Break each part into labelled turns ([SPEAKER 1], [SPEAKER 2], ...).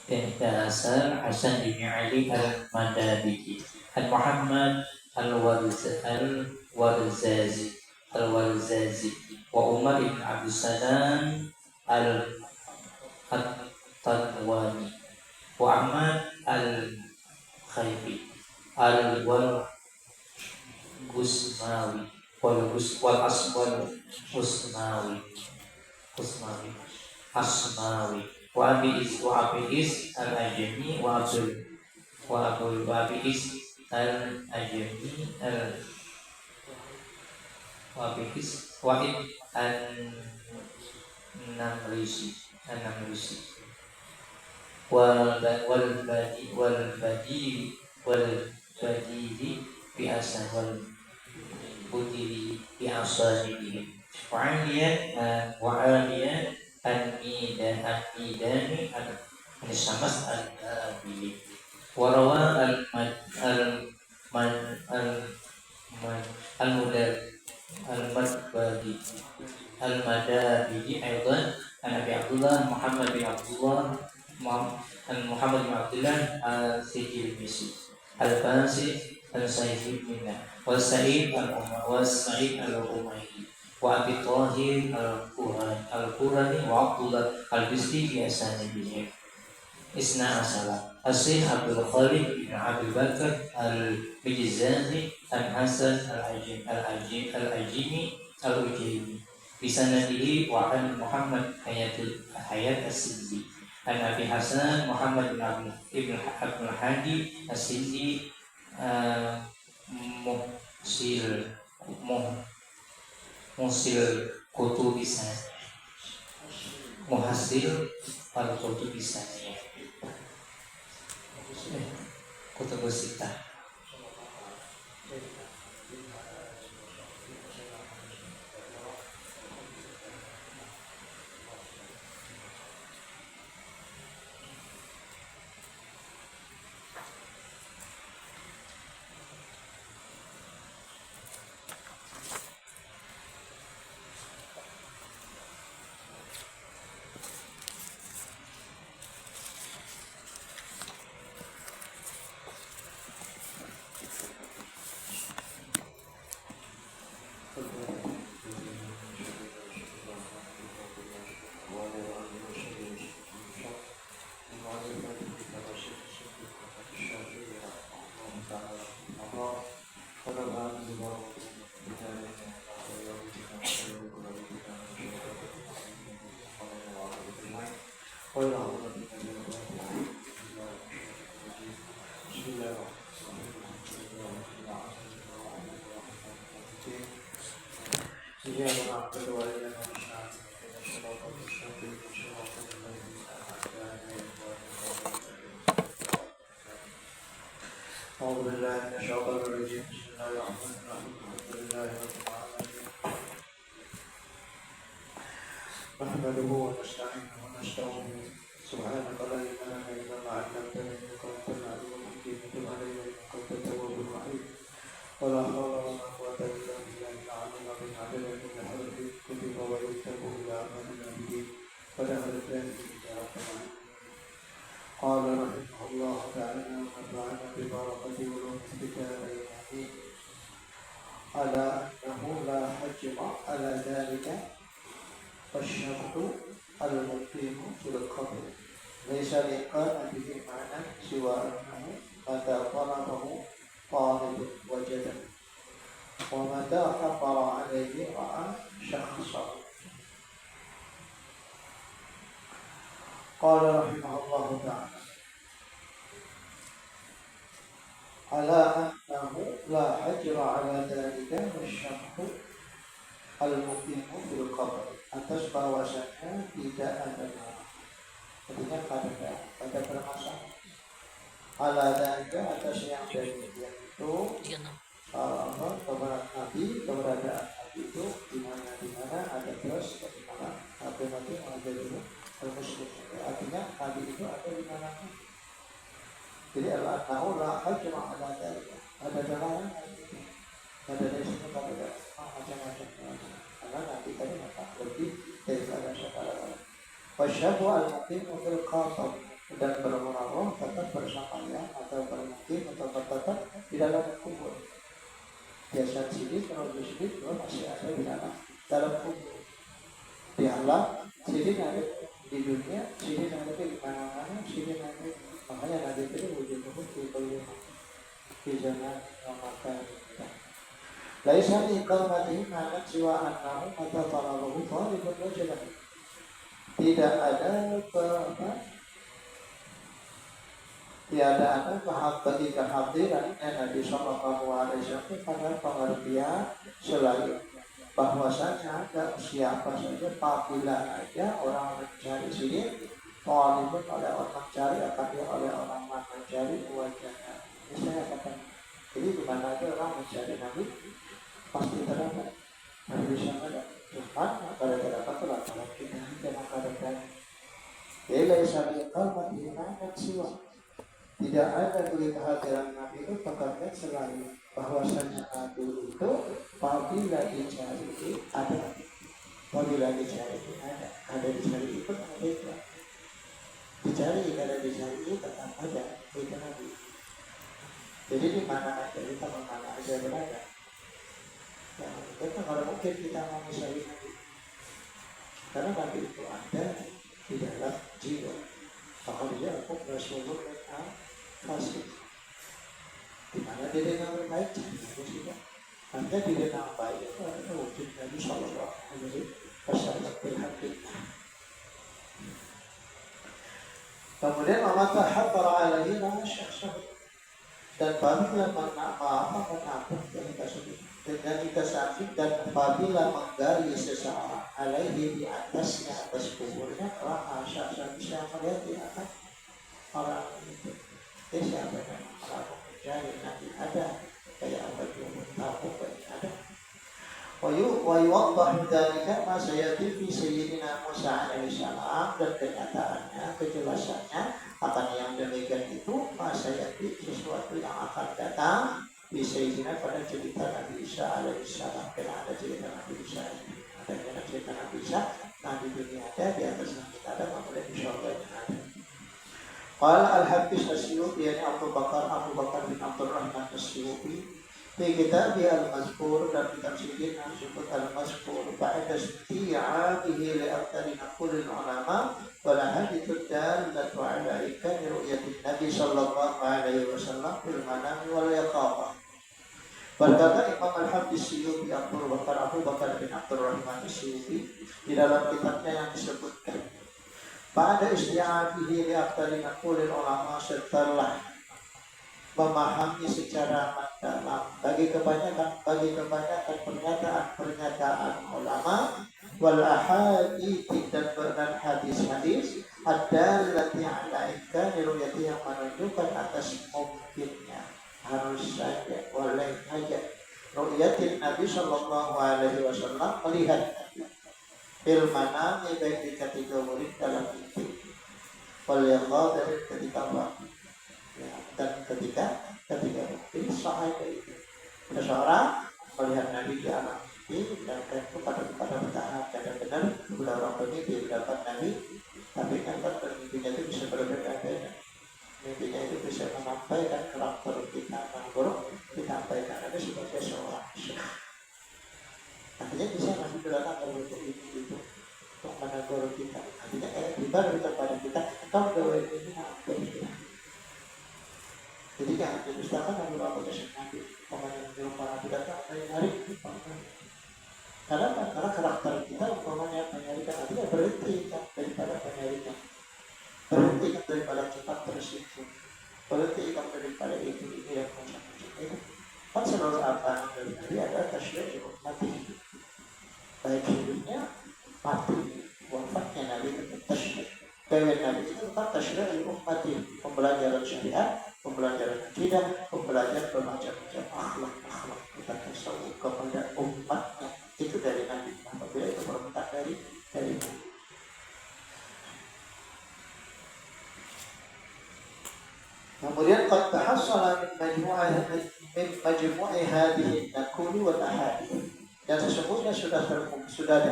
[SPEAKER 1] Hasan Hasan bin Ali al-Madabiki, Muhammad al-Warzazi al-Warzazi, wa Umar bin Abdul Salam al-Tadwani, wa Ahmad al-Khayfi al-Gusmawi, wal Usmawi Asmawi, wa Abi Is al-Ajami, wa Abi Is al-Ajami wa Abi Is Wahid an-Namrisi an-Namrisi wal Badili bi Asan wal Budili bi Asanihi, wa Aliya An-Midani An-Samas Al-Abili, Warawa Al-Mudar Al-Madbadi Al-Madabidi Aydan An Abi Abdullah Muhammad bin Abdullah Al-Sijilmisi Al-Fasi Al-Sayyid Minna Sa'id Al-Umayyi, wa Abi Thahir Al-Qurani, wa Abdullah Al-Bisti fi Asanihi Isna Asala Asih Abdul Khalid bin Abi Bakar Al-Bijzazi Al-Hasan Al-Ajimi Al-Ujaymi bisanadihi wa an Muhammad Hayat As-Sindi an Abi Hasan Muhammad bin Ibn Abdul Hadi As-Sindi Muhsil Kutubisan Muhasil Al-Kutubisan Kutubus Sittah.
[SPEAKER 2] نحمده ونستعينه ونستغفره سبحانك لا علم لنا إلا ما علمتنا إنك أنت العليم الحكيم تب علينا إنك أنت التواب الرحيم ولا حول ولا قوة إلا بالله العلي العظيم عدد كل حرف كتب ويكتب إلى أمد الأبدين ونحن الثاني يا رب العالمين. قال رحمه الله تعالى ونفعنا ببركة علوم الكتاب العظيم على أنه لا حجم على ذلك والشرط المقيم في القبر ليس لقاء به معنى سوى أنه متى طلبه طالب وجده ومتى خطر عليه رأى شخصا. قال رحمه الله تعالى على أنه لا حجر على ذلك والشرط المقيم في القبر atas bahwasannya tidak ada artinya pada permasalahan ala dalika atas yang demikian itu keberadaan Nabi itu di mana ada terus bagaimana Nabi ada dulu al-muslim artinya Nabi itu ada di mana. Jadi al-annahu la hajma ala dalika ada dalam ada dari sini pada macam-macam karena nanti tadi maka lebih daripada segala. Wasyhadu al-muqim fil qatab dan bermerawat tetap bersamanya atau bermukim atau bertetap di dalam kubur. Biasa sidik kalau sidik masih ada di dalam kubur. Di alam sidik ada di dunia, sidik ada di mana-mana, sidik ada. Makanya Nabi itu wujud di zaman memakan. Laisa li qalbatihi ma'an siwa annahu mata talabahu talibun wajadah. Tidak ada tiada ada bagi kehadiran Nabi Sallallahu Alaihi Wasallam pada pengertian selain bahwasanya ada siapa saja apabila ada orang mencari sini talibun oleh orang mencari akan dia oleh orang mencari wajahnya. Ini saya katakan. Jadi di mana ada orang mencari Nabi pasti terdapat. Nabi bisa ada. Tuhan pada terdapat terdapat kita dan akan Ila isari kalmat imanat siwa. Tidak ada bagi kehadiran Nabi itu pekerjaan selain bahwasanya Nabi itu apabila dicari ada, apabila dicari ada dicari itu ada, dicari ada dicari tetap ada itu Nabi. Jadi di mana aja kita mana aja berada. Ya, kita kalau mungkin kita mau mencari Nabi, karena Nabi itu ada di dalam jiwa. Maka dia aku Rasulullah kasih. Di mana dia dengan baik jadi juga. Anda di dengan baik itu adalah wujud Nabi Sallallahu Alaihi Wasallam berhati. Kemudian mama tahabbara alaihi nama syakhsah dan apabila mengampun dengan kita sakit dan apabila menggali seseorang alaihi di atasnya atas kuburnya telah syakhsah bisa melihat di atas orang itu. Siapa yang orang mencari nanti ada kayak apa juga tahu ada. Wayuwaddah dzalika ma sayati fi sayyidina Musa alaihi salam dan kenyataannya kejelasannya akan yang demikian itu ma sayati sesuatu yang akan datang fi sayyidina pada cerita Nabi Isa alaihi salam. Karena ada cerita Nabi Isa, ada cerita Nabi Isa, Nabi dunia ada di atas langit ada, kemudian di surga ada. Qala al-Hafiz As-Suyuti yani Abu Bakar bin Abdul Rahman As-Suyuti di kitab Al-Mazkur dan kitab Sidin disebut Al-Mazkur ba'da isti'abihi li aktsari naqulil ulama wala hadithu dallatu ala ikani ru'yatin Nabi sallallahu alaihi wasallam fil manami wal yaqabah. Berkata Imam Al-Hafiz As-Suyuti Abu Bakar bin Abdul Rahman As-Suyuti di dalam kitabnya yang disebutkan pada isti'abihi li aktsari naqulil ulama setelah memahami secara mendalam bagi kebanyakan pernyataan ulama wal ahadits dan hadis-hadis ad-dallati ala imkani ru'yati yang menunjukkan atas mungkinnya harus saja boleh saja ru'yatin Nabi sallallahu alaihi wasallam melihat fil manami baik di ketika murid dalam mimpi wal yaqadha ketika bangun. Ya, dan ketika ini sahaja itu seseorang melihat Nabi di alam mimpi dan itu pada bertahap dan benar sudah orang bermimpi mendapat Nabi, tapi kan mimpinya itu bisa berbeda-beda. Mimpinya itu bisa menyampaikan karakter kita yang buruk disampaikan ada sebagai seorang syekh. Artinya bisa Nabi datang berbentuk itu untuk menegur kita. Artinya ibadah kepada kita atau gawe ini apa kita. Jadi jangan didustakan Nabi Muhammad Nabi pemain yang para tidak hari karena karakter kita umpamanya penyarikan artinya berhenti daripada penyarikan, berhenti daripada kita tersinggung, berhenti daripada itu yang macam-macam itu. Kan seluruh apa dari Nabi adalah tasyrik mati, baik hidupnya mati wafatnya Nabi itu tasyrik. Kayak Nabi itu tetap tasyrik mati, pembelajaran syariat, pembelajaran akidah, pembelajaran bermacam-macam akhlak kita tasawuf kepada umatnya itu dari Nabi. Apabila itu permintaan dari Nabi. Kemudian qad tahassala min majmu'i hadhihi an-naqul wal ahadith. Dan sesungguhnya sudah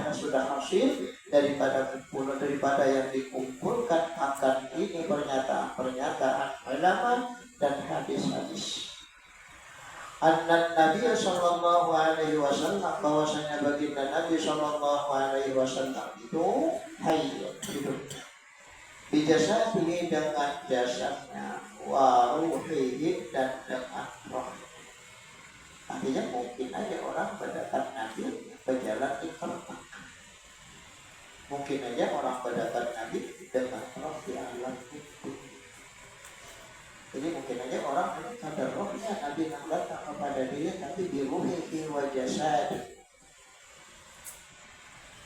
[SPEAKER 2] hasil daripada yang dikumpulkan akan ini pernyataan pernyataan ulama dan hadis-hadis. Anna Nabi sallallahu alaihi wasallam, bahwasanya baginda Nabi sallallahu alaihi wasallam itu hayyun, hidup. Bijasadihi, dengan jasadnya, wa ruhihi, dan dengan rohnya. Artinya mungkin aja orang mendapat Nabi berjalan di tempat. Mungkin aja orang mendapat Nabi dengan roh di alam itu. Jadi mungkin aja orang ada rohnya Nabi yang datang kepada dia, tapi di ruhihi wa jasadi.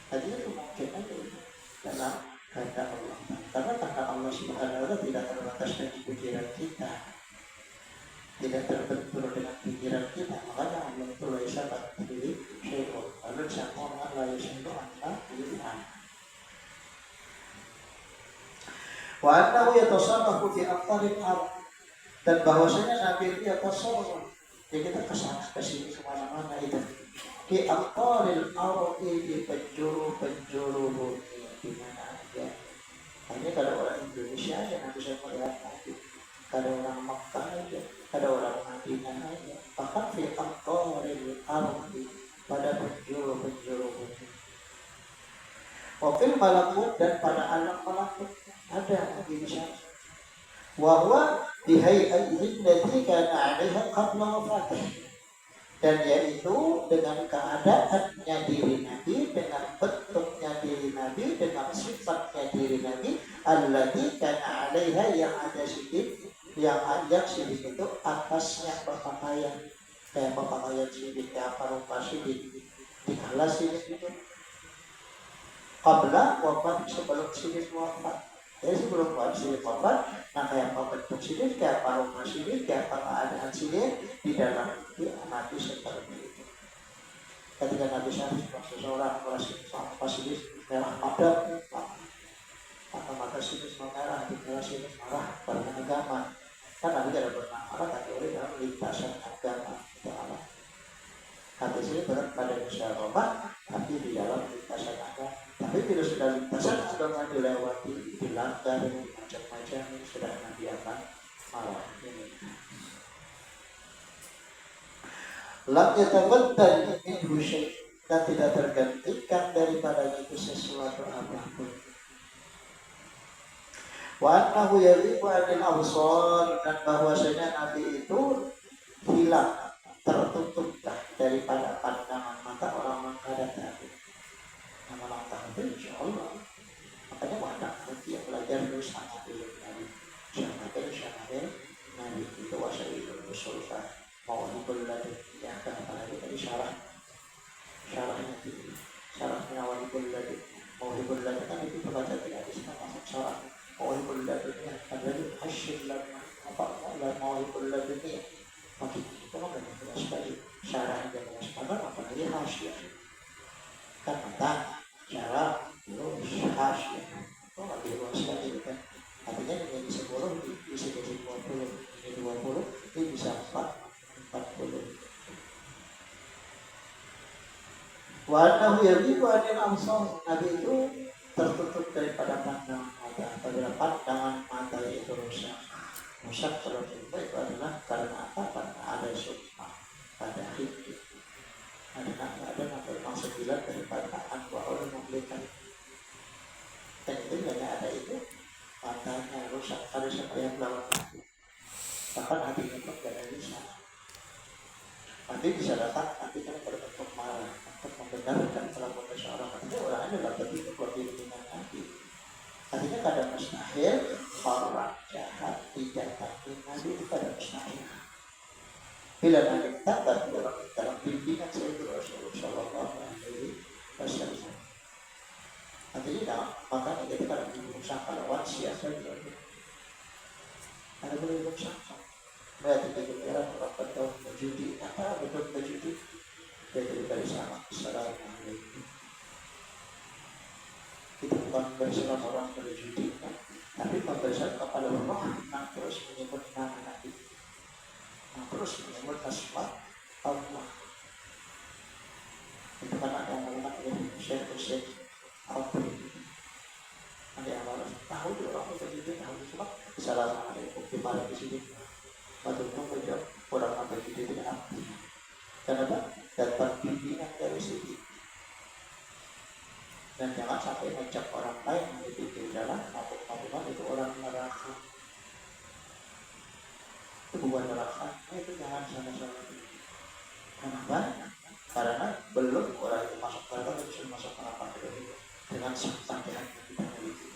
[SPEAKER 2] Tadi itu mungkin aja dalam kehendak Allah. Karena kehendak Allah Subhanahu wa Ta'ala tidak terbatas dari pikiran kita, tidak terbentur dengan pikiran kita. Makanya Allah itu laisa kamitslihi syai'un. Lalu sama la yusyriku bihi. Wa annahu yatasarrafu fi aqtaril ardh, dan bahwasanya Nabi itu yatasarrafu, jadi kita kesana kesini kemana-mana itu fi aqtaril ardh, di penjuru bumi di mana aja. Hanya kalau orang Indonesia aja yang bisa melihat Nabi, ada orang Makkah aja, ada orang Madinah aja, bahkan fi aqtaril ardh, pada penjuru bumi. Wafil malakut, dan pada alam malakut ada di sana. Wahwa bihayatihi allati kana 'alaiha qabla wafatih, dan yaitu dengan keadaannya diri Nabi, dengan bentuknya diri Nabi, dengan sifatnya diri Nabi, allati kana 'alaiha, yang ada sidik, yang sidik itu atasnya berpakaian, kayak berpakaian sidik, kayak parupa sidik, dikala sidik itu qabla wafat, sebelum sidik wafat. Jadi sebelum sidik wafat, nah kayak bentuk sidik, kayak parupa sidik, kayak keadaan sidik di dalam Nabi seperti itu. Ketika Nabi seseorang merasa sidik merah padam, mata sidik merah, di sidik marah pada agama. Kan Nabi tidak pernah marah, tapi oleh dalam lintasan agama itu Allah. Hadis ini berat pada musyawarah, tapi di dalam lintasan agama. Tapi bila sudah lintasan sudah dilewati, dilanggar macam-macam, sudah Nabi akan marah. Lam yatabaddal minhu syai', dan tidak tergantikan daripada itu sesuatu apapun. Wa annahu yaghibu 'anil absar, dan bahwasanya Nabi itu hilang, tertutup daripada pandangan mata orang menghadap Nabi. Nama langkah itu insya Allah. Makanya banyak nanti yang belajar dulu sama dulu Nabi. Syahadat Nabi itu wasailul usulkan mau dibelad ya, apalagi tadi syarahnya itu, syarahnya walibelad mau dibelad kan itu terbaca tidak bisa masuk syarah. Mau dibelad ya, ada itu hasil apa mau dibelad ini makin itu kan jelas sekali syarahnya jelas, apalagi hasil kan mata cara terus hasil itu lebih luas lagi kan. Artinya dengan bisa 10 bisa jadi 20, jadi 20 itu bisa 40. Wa annahu yaghibu 'anil absar, Nabi itu tertutup daripada pandangan mata. Apabila pandangan mata itu rusak kalau itu adalah karena apa? Karena ada sunnah, ada hikmah, ada maksud bilang daripada anwa orang memberikan, dan itu hanya ada itu matanya rusak, ada siapa yang melawan Nabi, bahkan hatinya pun tidak bisa. Nanti bisa datang, nanti kan berbentuk marah untuk membenarkan kelakuan seseorang. Artinya orang ini dalam bentuk lebih dengan Nabi. Artinya kadang mustahil orang jahat tidak takut Nabi, itu kadang mustahil. Bila Nabi datang dalam bimbingan Sayyidina Rasulullah Sallallahu Alaihi Wasallam. Artinya makanya kita kadang berusaha lawan siasa juga. Ada boleh berusaha. Mereka tidak berjalan melakukan tahun berjudi. Apa betul berjudi? Yaitu dari sama. Assalamualaikum. Kita bukan bersama orang berjudi, tapi memberikan kepada Allah yang terus menyebut nama Nabi, yang terus menyebut asma Allah. Itu kan ada yang mengatakan ini Syekh Al-Qur'an. Ada yang harus tahu di orang berjudi, tahu sebab Assalamualaikum di sini maksudnya menjawab orang apa gitu tidak aktif. Kenapa? Dapat bimbingan dari sini. Dan jangan sampai ngajak orang lain di pinggir jalan mabuk-mabukan itu orang neraka. Itu bukan neraka, itu jangan sama-sama. Kenapa? Karena belum orang itu masuk neraka bisa masuk neraka dulu dengan santai kita miliki.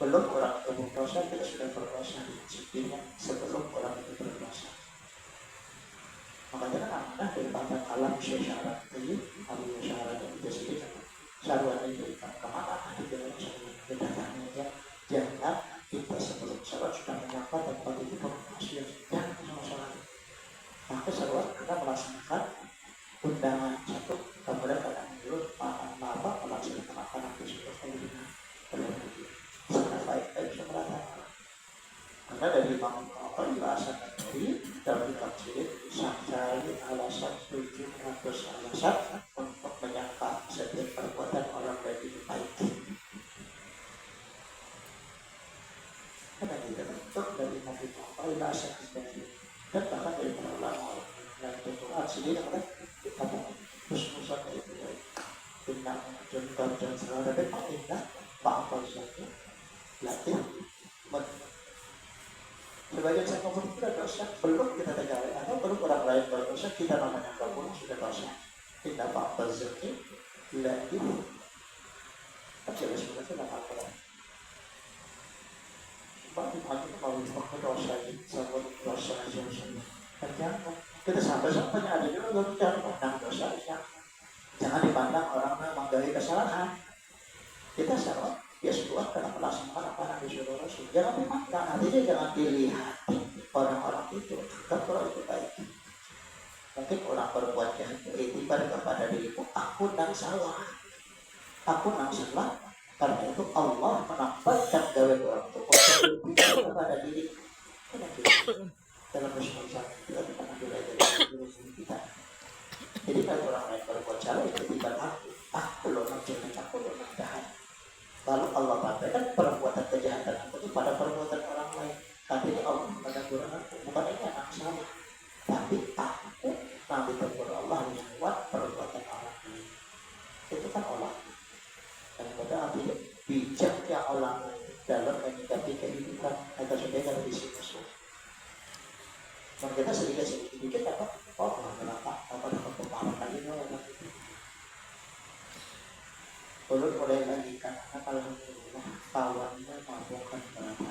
[SPEAKER 2] Belum orang itu berdosa kita sudah berdosa sebelumnya sebelum orang itu berdosa. Makanya kan amanah daripada alam syarat ini alam syarat itu sendiri syarwan itu kemana nanti kita tanya jangan kita sebelum syarat sudah menyapa tempat itu bermaksiat jangan sama-sama. Maka syarwan kita melaksanakan undangan satu kemudian kadang dulu apa melaksanakan makanan itu seperti ini sangat baik sebenarnya karena dari bangun apa dirasakan dari dalam tafsir sampai alasan 700 alasan untuk menyangka setiap perbuatan orang baik itu baik. Karena kita bentuk dari Nabi Muhammad alasan dari dan bahkan dari para ulama dan Tuhan sendiri kan apa khususnya itu tentang contoh dan salah dan indah apa saja latih sebagian saya ngomong itu dosa belum kita tegakkan atau belum orang lain berdosa kita namanya kamu sudah dosa kita pak rezeki latih tapi sebenarnya tidak apa-apa Pak mau dosa ini sama dosa jangan kita sampai-sampai ada juga yang bicara tentang dosa jangan dipandang orang menggali kesalahan kita sama ya sebuah karena melaksanakan apa yang disuruh Rasul jangan dipandang artinya jangan dilihat orang-orang itu kalau itu baik mungkin orang berbuat jahat itibar kepada diriku aku yang salah karena itu Allah menampakkan gawe orang itu kepada diri dalam Rasulullah kita pernah belajar dari kita jadi kalau orang lain berbuat salah itu itibar aku loh aku loh jahat. Lalu Allah katakan perbuatan kejahatan itu pada perbuatan orang lain. Tapi Allah menegur aku, bukan ini anak sama. Tapi aku nanti tegur Allah yang buat perbuatan orang lain. Itu kan Allah. Dan pada artinya bijaknya Allah dalam menyikapi kehidupan agar supaya kalau di sini musuh. Dan kita sedikit apa? Oh, kenapa? Apa dapat pemahaman lagi orang itu? Belum mulai lagi karena alhamdulillah kawannya mabukkan berapa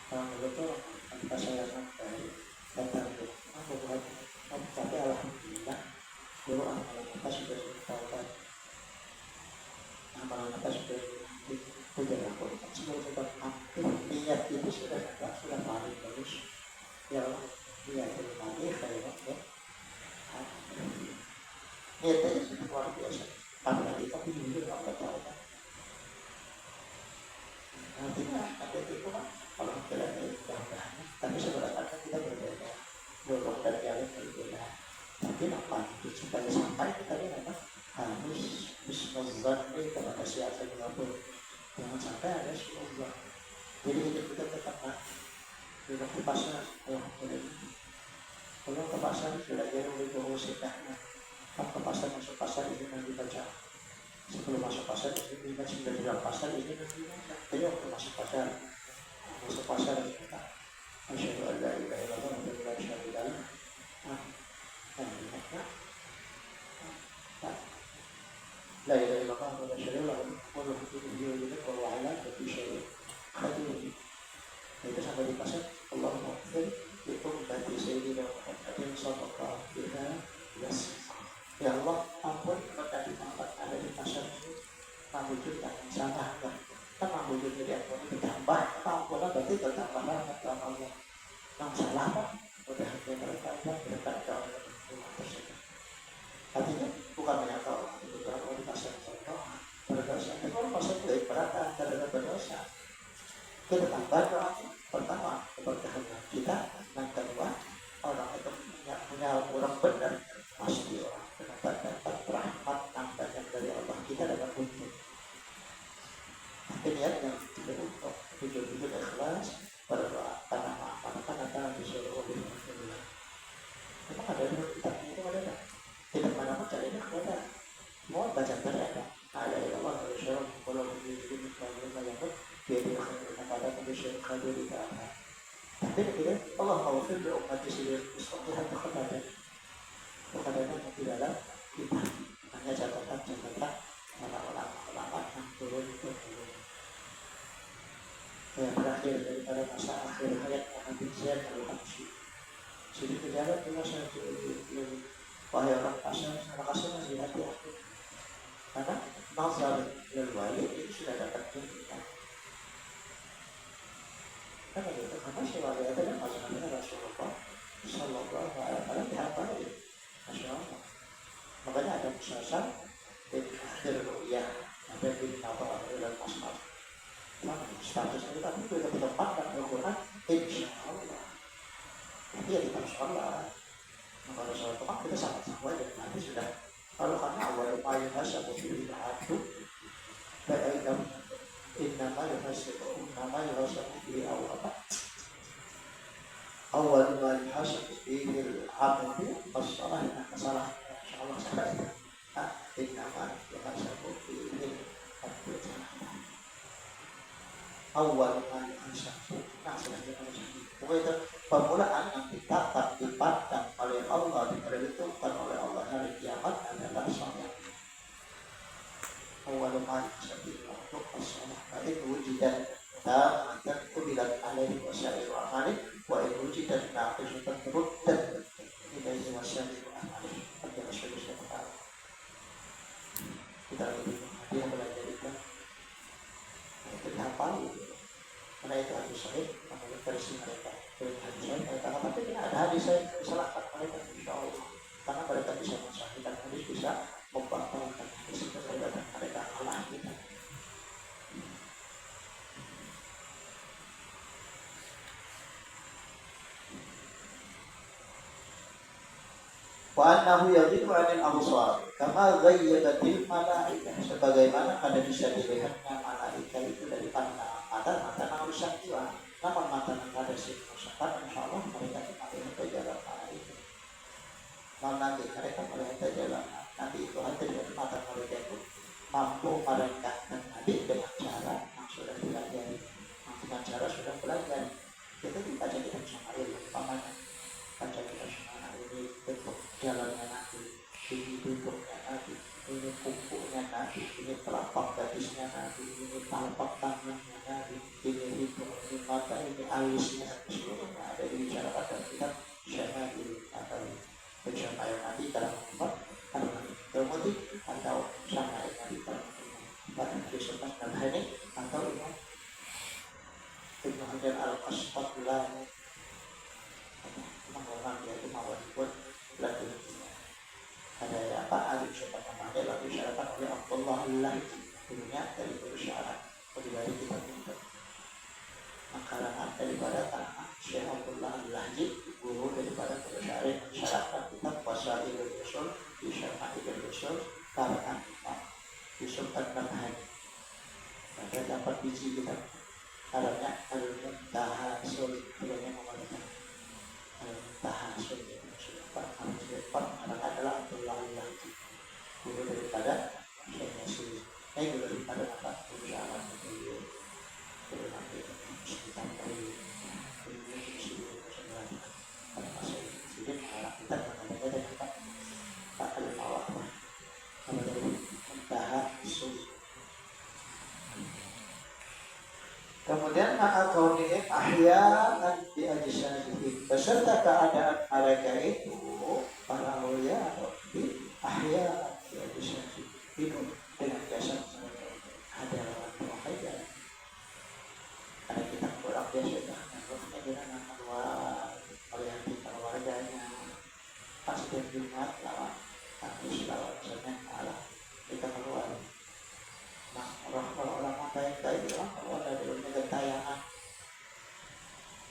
[SPEAKER 2] kalau itu kita saya sampai datang ke buat tapi alhamdulillah dulu amalan kita sudah tahu amalan kita sudah lakukan sudah aktif niat itu sudah paling bagus ya Allah niat itu mati kayak niat itu sudah luar biasa. Tapi jujur apa tahu kan? Artinya ada itu kan kalau kita lihat gambarnya, tapi sebenarnya kita berbeda, dorong dan jalan berbeda. Tapi apa itu supaya sampai kita lihat apa harus bismillahirrahmanirrahim kepada siapa yang pun jangan sampai ada sebuah. Jadi kita tetap duduk di pasar, kalau ke pasar belajar oleh guru sedahnya. Ke pasar masuk pasar ini nanti baca sebelum masuk pasar ini sudah di dalam pasar ini nanti baca jadi waktu masuk pasar ini kita asyhadu an la ilaha illallah wa asyhadu anna Muhammadan la ilaha illallah wa asyhadu anna Muhammadan itu sampai di pasar Allahumma ighfir li ummati sayyidina Muhammadin sallallahu alaihi wasallam. Ya Allah, ampun kepada Muhammad ada di pasar ini. Wujud yang salah kan? Kan wujud jadi ampun ditambah, ampunan berarti bertambah rahmat Allah. Yang salah kan? Udah mereka berdekat ke Allah tersebut. Artinya bukan menyangka orang itu kalau di pasar berdosa. Tapi kalau pasar itu ibarat antara berdosa. Kita tambah doanya. Pertama, keberkahan kita. Yang kedua, orang itu punya orang benar pasti orang dapat rahmat yang banyak dari Allah kita dapat untung. Tapi niat yang tidak untuk jujur-jujur ikhlas berdoa karena karena disuruh oleh Rasulullah. Memang ada kitabnya itu ada. Tidak mana pun caranya ada. Mau baca ada. Ada yang Allah Rasulullah kalau begitu kalau yang dia pada kondisi kader di atas. Tapi kita Allah mawafil bi umat sendiri sesuatu kepada yang di dalam kita hanya catatan para ulama yang turun itu yang terakhir daripada masa akhir hayat Nabi Zaid al-Habsyi. Jadi pejabat itu saya wahai orang pasar, masih hati-hati karena nazar dan wali itu sudah dapat tuntutan. Karena itu karena si wali itu dan masalahnya Rasulullah Sallallahu Alaihi Wasallam dihafal Rasulullah. Makanya ada musasar di akhir ru'yah, ada di nawar dan masal. Status itu tapi kita ditempatkan Al-Quran insya Allah. Tapi ya kita sholat. Kalau sholat itu kita sama-sama aja. Nanti sudah kalau karena awal upaya bahasa mobil itu baik dalam innama yuhasibu fi awal yuhasibu fi al-abdi as-salah masalah insyaallah salah. Innama yuhasibu fi al-abdi awal yuhasibu itu permulaan yang dipandang oleh Allah, diperhitungkan oleh Allah hari kiamat adalah sholat. Awal yuhasibu untuk sholat. Itu wujudan dan kubilat alaihi wasallam wa alaihi wa in wujudan naqisatan ruddan ilaihi wasallam wa alaihi. Pada Rasulullah kita dia belajar itu hafal karena itu hadis sahih menurut versi mereka dari hadis sahih mereka tapi tidak ada hadis sahih disalahkan mereka insya Allah karena mereka bisa mensahihkan hadis bisa membatalkan hadis dan mereka kalah kita. Wa annahu yaghibu 'anil absar kama ghayyabatil malaikah sebagaimana pada bisa dilihatnya malaikat itu dari pandangan mata manusia jiwa. Namun mata ada sifat insyaallah mereka melihat jalan malaikat. Nanti mereka melihat jalan nanti itu hati dari mata malaikat itu mampu merendahkan nabi dengan cara yang sudah dipelajari. Dengan cara sudah belajar kita dibaca kita sama ilmu pamannya baca kita semua ini bentuk jalannya Nabi, ini bentuknya Nabi, ini kukunya Nabi, ini telapak gadisnya Nabi, ini telapak tangannya Nabi, ini hidung, ini mata, ini alisnya, seluruhnya ada dibicarakan dalam kitab Syama'il atau Syama'il Nabi dalam umat Al-Muti atau Syama'il Nabi dalam umat Al-Sultan Al-Hani atau Imam Ibn Hajar Al-Qasqalani. Orang dia itu mau dibuat lagu ada apa ada siapa namanya lagu disyarakan oleh Abdullah Al-Lahji dulunya dari bersyarat dari kita minta makanan daripada tanah Syekh Abdullah Al-Lahji guru daripada bersyarat syaratkan kita puasa Idul Usul di syarah Idul Usul karena Yusuf Al-Nabhani ada dapat biji kita karena Al-Tahasul filmnya mengatakan Tahasul adalah Abdullah Al-Lahji guru daripada Syekh Yasir guru daripada apa bersyarat itu guru nanti sekitar dari pada masa itu mengarah kita mengenai dengan Pak Al-Mawak nama dari Tahasul. Kemudian ma'akaunihim ahya'an di ajsadihim beserta keadaan mereka itu para awliya atau di ahya'an di ajsadihim hidup dengan jasad mereka ada lawan wahaya ada kita kurang biasa rohnya dengan keluar melihat keluarganya pasti Jumat lawan habis lawan Senin malam kita keluar. Nah, orang-orang baik-baik itu keluar dari gentayangan.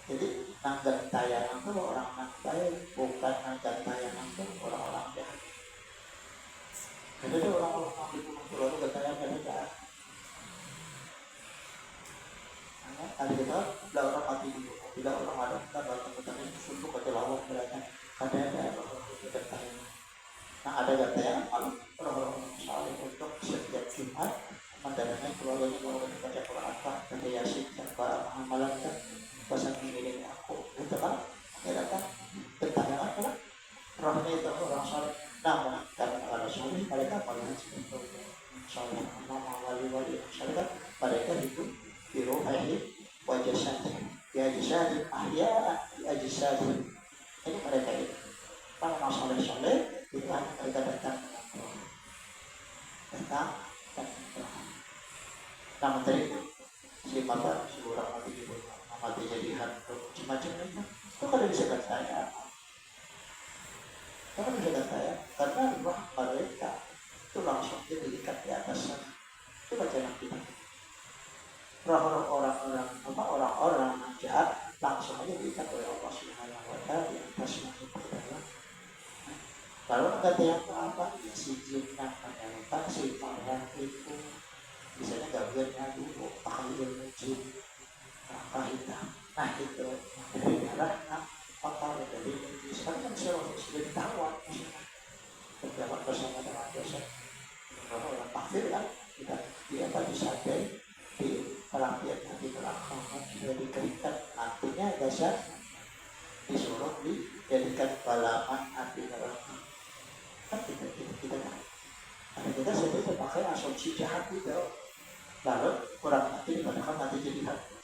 [SPEAKER 2] Jadi gentayangan itu orang baik, bukan gentayangan itu orang-orang jahat. Jadi itu orang-orang di Gunung Pulau itu gentayangan jahat. Ada kita bila orang mati dulu, bila orang ada kita datang ke tanah itu sunduk ke lawan mereka ada katanya. Nah ada katanya kalau orang-orang saleh untuk setiap Jumat mendatangi keluarga baca Quran baca Yasin dan para amalan kan pasang ini aku itu kan ya kan bertanya kan rohnya itu orang saleh namun karena ada saleh mereka malah seperti saleh nama wali-wali saleh kan mereka hidup di rohani wajah saja di ajisad ahya di ajisad ini mereka itu kalau saleh-saleh itu mereka datang dan namun tadi si orang mati di bawah mati jadi hantu macam-macam itu kan bisa kata saya karena roh mereka itu langsung diikat di atas sana. Coba jangan kita roh orang-orang yang jahat langsung aja diikat oleh Allah Subhanahu Wa Taala di atas masuk ke dalam. Kalau kata yang apa ya si jin namanya si orang itu misalnya gabungannya dulu pakai ilmu jin rangka hitam nah itu dari darah pakar dari sekarang kan sudah ditawan berjalan bersama dengan dosen kalau orang takdir kan kita dia pada sadai di pelapian hati belakang sudah dikeringkan nantinya dasar disuruh dijadikan balaman hati neraka kan kita kan ada kita sendiri pakai asumsi jahat itu lalu orang mati dikatakan mati jadi hantu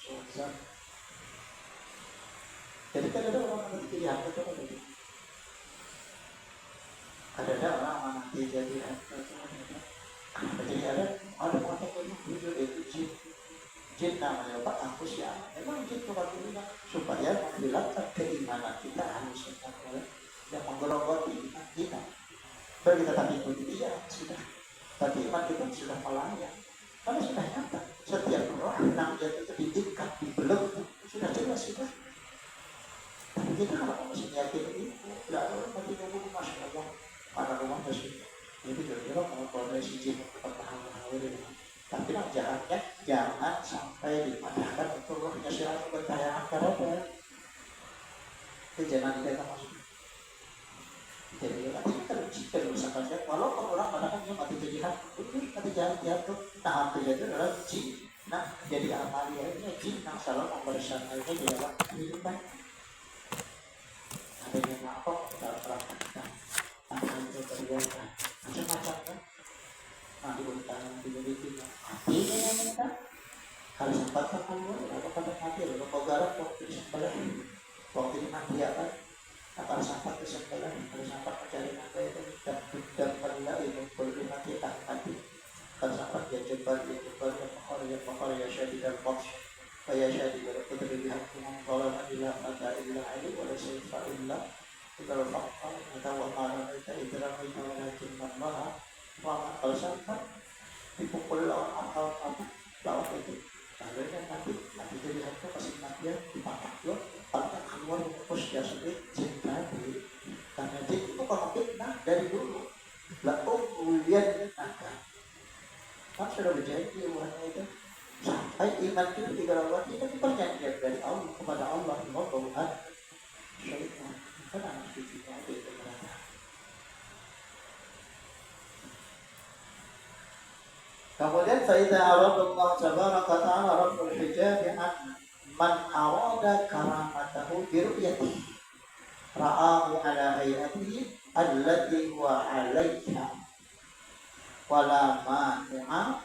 [SPEAKER 2] jadi kan ada orang mati jadi hantu itu ada orang mati jadi hantu jadi ada orang yang wujud itu jin namanya Pak aku siapa memang jin kebatunya supaya menghilangkan keimanan kita harus yang menggerogoti iman kita baru kita tak ikuti dia sudah tapi iman kita sudah melayang karena sudah nyata setiap roh yang jatuh itu diikat dibeleng sudah jelas sudah tapi kita kalau masih yakin itu tidak ada orang mati nunggu masuk Allah mana rumahnya sudah jadi kira-kira kalau progresi jin pertahanan tapi yang jahatnya jangan sampai dipadahkan untuk rohnya selalu bertahan karena itu jangan kita masuk jadi kita misalkan kalau orang mengatakan dia mati jadi hantu mati jahat tuh nah hantu itu adalah jin nah jadi amalia ini jin yang selalu membersihkan ini di dalam kehidupan adanya apa dalam praktek apa itu terjadi macam-macam kan nah dimiliki hatinya yang kita kalau sempat keluar atau pada mati atau kau garap waktu di sebelah waktu di mati apa kalau sampai ke sebelah kalau sampai mencari apa itu dan pada itu boleh mati tak mati kalau sampai dia coba yang pokok ya syadi dan box kayak syadi dari keterlihat kalau tidak ada ilah ini boleh sifat ilah kita fakta kita wahana kita idrah kita walakin Allah wah kalau sampai dipukul lawan atau apa lawan itu akhirnya nanti jadi hantu pasti matian dipakai lo kalau keluar pos dia sulit cinta di karena jin itu kalau fitnah dari dulu lalu kemudian akan kan sudah berjanji orangnya itu sampai iman itu digalakan itu perjanjian dari Allah kepada Allah mau Tuhan syaitan kan anak cucunya itu berada kemudian faida Allah tabaraka ta'ala rabbul hijab an man arada karamatahu bi ru'yatihi ra'ahu ala hayatihi allati huwa 'alayha wala ma'a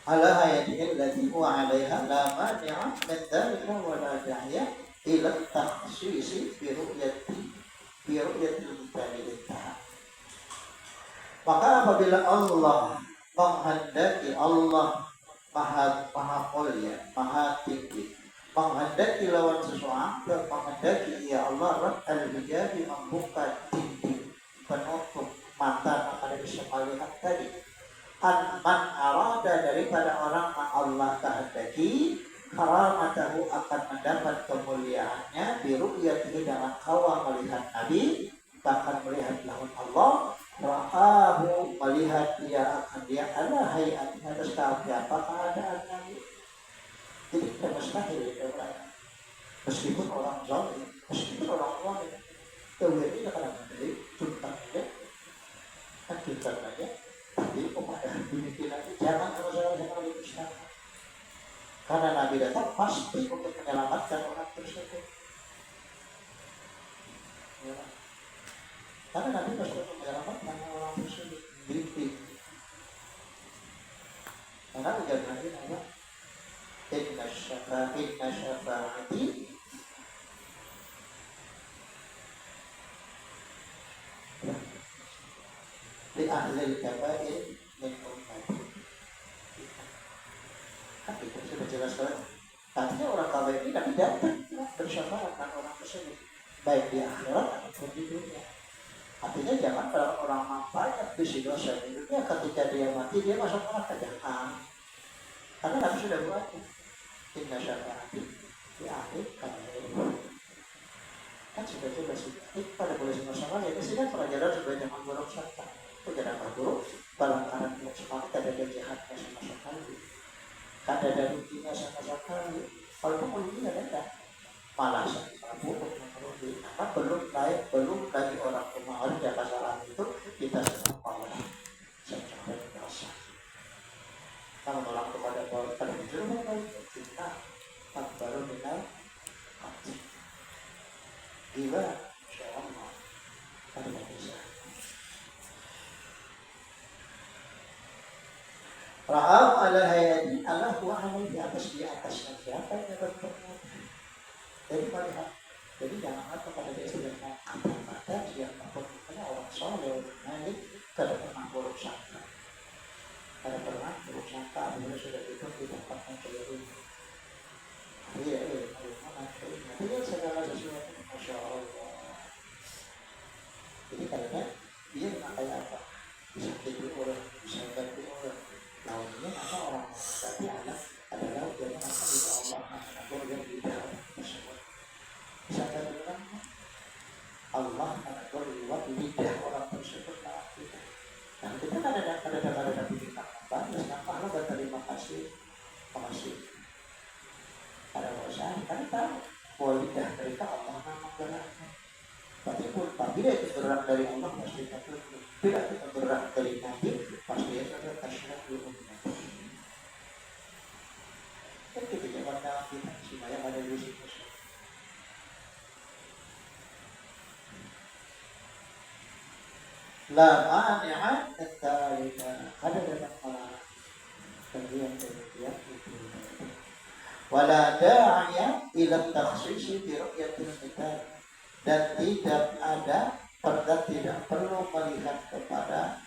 [SPEAKER 2] ala hayatihi allati huwa 'alayha la mani'a min dhalika wala da'iya ila takhsisi bi ru'yatil mutabilitah. Maka apabila Allah menghendaki Allah maha mulia, maha tinggi, menghendaki lawan sesuatu, menghendaki ya Allah al-hijabi membuka dinding penutup mata pada bisa melihat tadi. Man arada daripada orang yang Allah kehendaki karamatahu akan mendapat kemuliaannya biru'yatihi dalam kawah melihat Nabi bahkan melihat lawan Allah, ra'ahu melihat dia akan dia ala hayatnya atas apa keadaannya. Jadi tidak mustahil ya orang. Meskipun orang zalim, meskipun orang zalim, tauhid ini akan menjadi tuntas saja, tuntas saja. Tapi kepada dunia lagi jangan masalah sama Islam. Karena Nabi datang pasti untuk menyelamatkan orang tersebut. Ya. Karena Nabi pasti untuk menyelamatkan orang tersebut. Mimpi. Karena ujar Nabi apa? Inna syafa'ati li ahli al-kabair min ummati. Kan itu sudah jelas kan? Artinya orang kabair ini Nabi datang bersyafaat dengan orang tersebut, baik di akhirat ataupun di dunia. Artinya jangan kalau orang banyak bisi dosa di dunia, ketika dia mati dia masuk neraka, jangan. Karena Nabi sudah buat inna syafa'ati di akhir kabair. Kan sudah jelas pada boleh sama-sama ya. Ini kan pelajaran sebagai jangan buruk sangka. Jangan buruk barangkali tidak semangat ada jahatnya sama sekali. Kada ada ruginya sama sekali. Kalau ruginya ada malah sama buruk merugi. Maka belum lagi orang kemarin di kesalahan itu kita sedang malah secara dosa. Kalau orang kepada pada jujur kita baru minal hati. Gila, insyaallah ada bisa. Ra'au ala hayati Allah wa'ala di atasnya siapa yang berbuat. Jadi melihat, jadi jangan kepada dia sudah kata-kata siapapun karena orang soleh nanti kada pernah buruk sangka, bila sudah itu didapatkan seluruh. Iya, dia segala sesuatu, masya Allah. Jadi karena dia memakai apa? Bisa tidur orang, bisa ganti orang. Lawannya apa orang tapi anak adalah dia mengatakan Allah mengatur yang tidak tersebut. Bisa katakan Allah mengatur lewat lidah orang tersebut saat kita. Dan kita ada bintang bagus. Kenapa Allah berterima kasih? Makasih. Ada usaha kan tahu bahwa lidah mereka Allah mengaturnya. Tapi dia itu bergerak dari Allah pasti tidak bergerak dari Nabi pasti itu ada tasyarat dulu. Kan kita jangan tahu kita supaya ada di situ. Lama niat ketalika ada dalam malah kemudian itu. Wala da'aya ila takhsisi bi ru'yatil kitab. Dan tidak perlu melihat kepada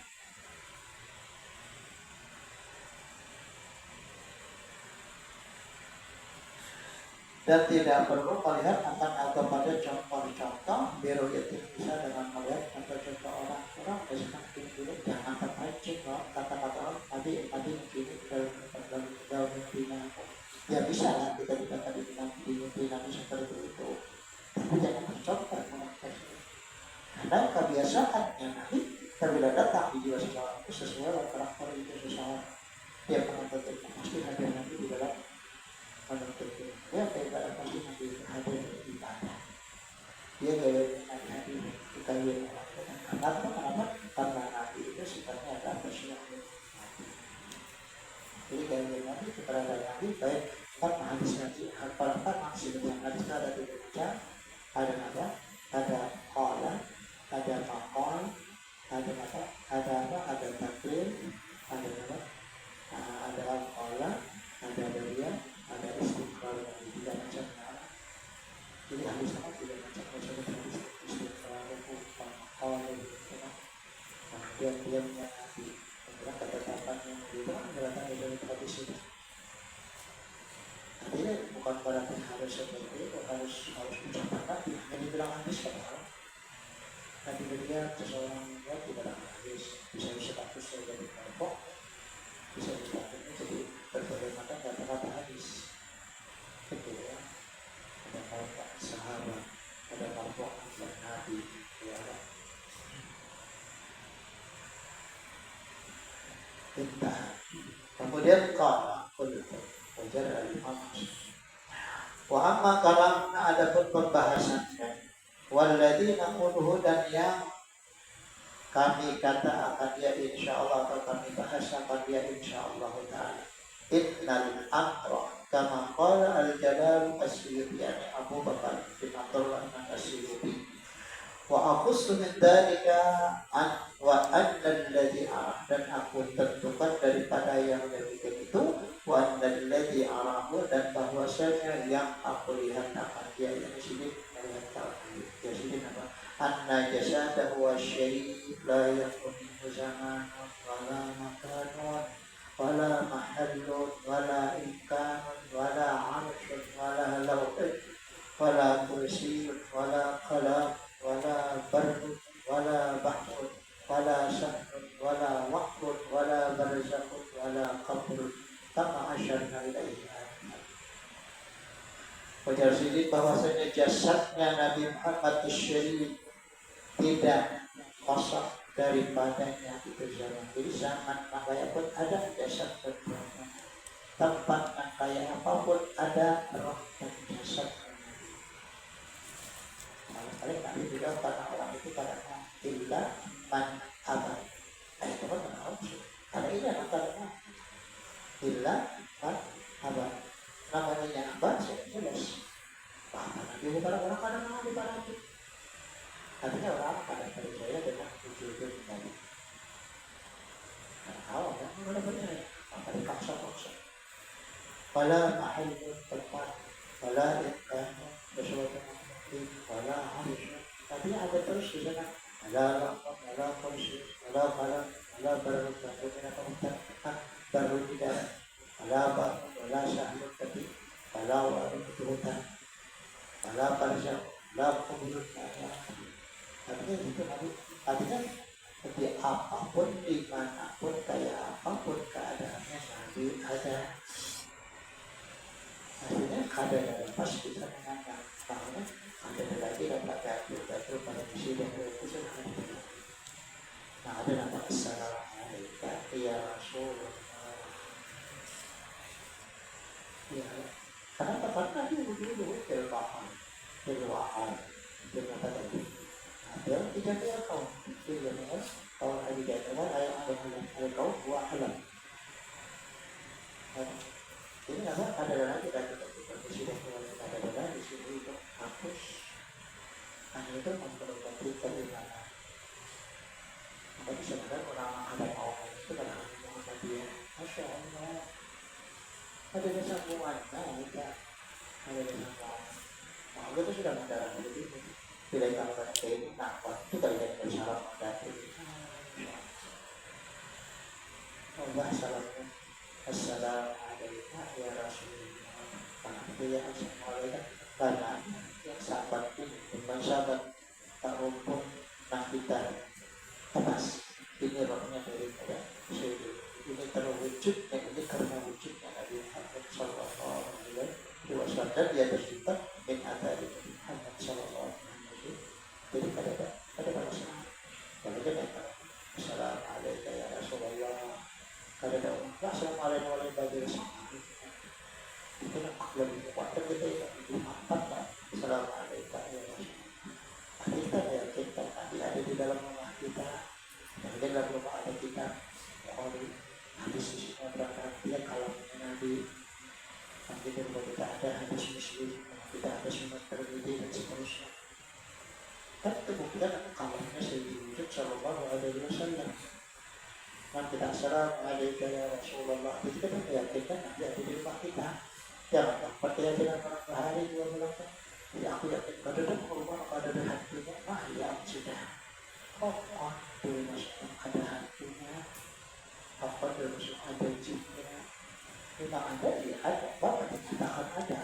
[SPEAKER 2] akan kepada contoh-contoh biru itu bisa dengan melihat contoh-contoh orang semakin dulu jangan terpancing kata-kata orang tadi begini dalam mimpinya ya bisa lah kita tadi bilang di mimpinya seperti itu. Tapi jangan mencoba mengatasi. Karena kebiasaannya nanti apabila datang di jiwa seseorang itu sesuai dengan karakter itu seseorang. Dia menuntut ilmu pasti hadir nanti di dalam menuntut ilmu. Dia kayak pasti nanti hadir di ibadah. Dia kayak hadir di kajian orang. Kenapa? Karena nanti itu sifatnya adalah bersyukur. Jadi kajian nanti keberadaan nanti baik karena hadis nanti hafalan maksud yang hadis ada di baca. Ada apa? Ada qala, ada maqal, ada apa? Ada takrir, ada apa? Ada qala, ada dia, ada istiqrar dan tiga macam nama. Jadi hadis sama tiga macam hadis istiqrar, maqal, dia nanti kata-kata yang itu adalah dari hadis itu. Artinya bukan berarti harus seperti itu, harus ucapan Nabi. Yang dibilang hadis padahal Nabi berikan seseorang yang tidak ada hadis bisa status sebagai kelompok, bisa statusnya jadi berbagai macam kata-kata hadis. Itu ya. Ada kata sahabat, ada kelompok Nabi, ya. Intaha. Kemudian qala qultu wajar al-imam wa amma kalamna adapun pembahasannya walladzina quluhu dan yang kami kata akan dia insyaallah atau kami bahas akan dia insyaallah ta'ala innal amra kama qala al-jalal as-suyuti yani Abu Bakar bin Abdullah as-Suyuti wa aqussu min dzalika an wa anna alladhi dan aku tentukan daripada yang demikian itu wa anna alladhi arahu dan bahwasanya yang aku lihat akan dia yang sini melihat tauhid ya sini apa anna jasadahu wa syai' la yakunu zaman wala makanun wala mahallun wala imkanun wala arshun wala law'in wala kursiyyun wala qalam wala barun wala bahrun wala sahrun wala waqrun wala barzakhun wala qabrun kama asyarna ilaihi. Wajar sini bahwasanya jasadnya Nabi Muhammad Syarif tidak kosong daripadanya itu zaman. Jadi zaman makanya pun ada jasad dan tempat yang kayak apapun ada roh dan jasad. Paling Nabi juga karena orang itu karena illa man abad. Itu kan tahu sih. Karena ini adalah karena illa man abad. Namanya yang abad sudah jelas. Bahkan Nabi bukan orang kadang Nabi pada itu. Artinya orang kadang percaya dengan wujud Nabi. Karena tahu kan benar-benar maka dipaksa-paksa. Wala mahallun tempat, wala imkanun sesuatu wala harus, tapi ada terus di sana. Wala wala kursi, wala kalam, wala baru baru tidak, wala sahlu tapi wala wala keturunan, wala parja, wala kubur. Artinya itu artinya seperti apapun dimanapun kayak apapun keadaannya Nabi ada. Artinya keadaan pasti bisa menangkan. Karena ada lagi dapat batu pada misi dan itu sudah ada. Nah ada nama Assalamualaikum ya Rasulullah. Ya, karena tempat Nabi dulu terbahan, terbahan, tadi. Ada tidak dia kau, dia ni kau ada jatuh ada kau buat halam. Ini ada lagi dari misi dan ada lagi di sini itu hapus. Hanya itu memperlukan keimanan. Tapi sebenarnya orang ada orang itu kadang mengatakan dia, Masya Allah, ada sambungannya, ada sambungan. Nah, itu sudah mendarat jadi tidak kalau ada ini, nah waktu itu tidak bersalah mendarat. Allah salamnya, Assalamualaikum ya Rasulullah. Karena dia Assalamualaikum karena yang sahabat ini bukan sahabat tak rumput nah kita atas ini rohnya daripada Syekh ini terwujudnya ini karena wujudnya Nabi Muhammad Sallallahu Alaihi Wasallam dan dia tercipta min adari Muhammad Sallallahu Alaihi Wasallam. Jadi ada masalah kalau dia kata Assalamualaikum ya Rasulullah kalau ada Assalamualaikum bagi Rasulullah itu nampak lebih kuat dan kita lebih mantap lah. Assalamualaikum ya Rasulullah. Kita yakinkan Nabi ada di dalam rumah kita. Dan di dalam rumah ada kita. Oleh hadis semua berangkat dia kalau Nabi. Nanti di rumah kita ada hadis muslim, kita ada sunnah terlebih dan seterusnya. Dan itu buktikan kamarnya Sayyidina Sallallahu Alaihi Wasallam. Dan kita Assalamualaikum ya Rasulullah. Kita yakinkan Nabi ada di rumah kita. Jangan percaya dengan orang bahari juga bilang kan. Ya aku yakin kalau ada rumah kalau ada hantunya, ya sudah. Itu masuk ada hantunya. Apa itu masuk ada jinnya. Memang ada ya ada. Bahkan kita akan ada.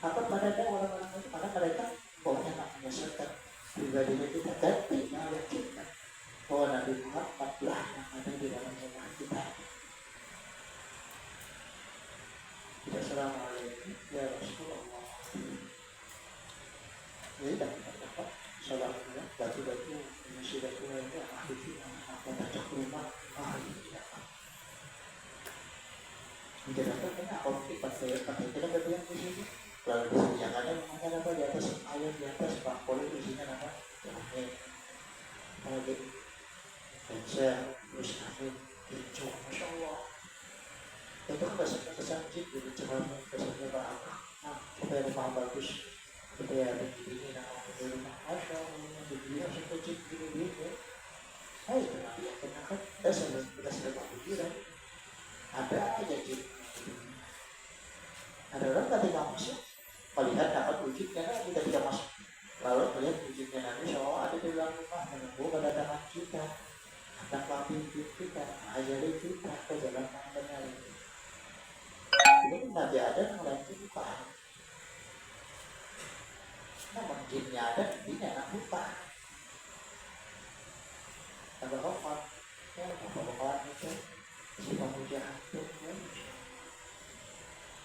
[SPEAKER 2] Apa pada orang-orang itu karena mereka pokoknya namanya setan. Pribadinya kita ganti oleh kita. Bahwa Nabi Muhammad lah yang ada di dalam rumah kita. Assalamualaikum ya Rasulullah. Jadi dapat salamnya batu-batu masih batu lainnya ahli apa baca rumah ahli pakai kita berdiam di sini. Lalu disediakannya rumahnya apa di atas ayam di atas bangkol isinya apa? Cermin, lagi kaca, terus angin, hijau, masya Allah. Itu kan kesan masjid jadi cermin kesannya apa? Nah, supaya rumah bagus, supaya ada ini nama rumah masya Allah. Jadi langsung masjid gini. Saya pernah lihat kenapa kita sudah pikiran ada aja gitu. Ada orang ketika masuk melihat dapat wujudnya nanti ketika masuk lalu melihat wujudnya nanti semua ada di dalam rumah menunggu kedatangan kita akan memimpin kita mengajari kita ke jalan yang benar. Ini nanti ada yang lain itu bukan. Namun jinnya ada jinnya nak bukan. Ada apa? Ya, apa itu si pemuja itu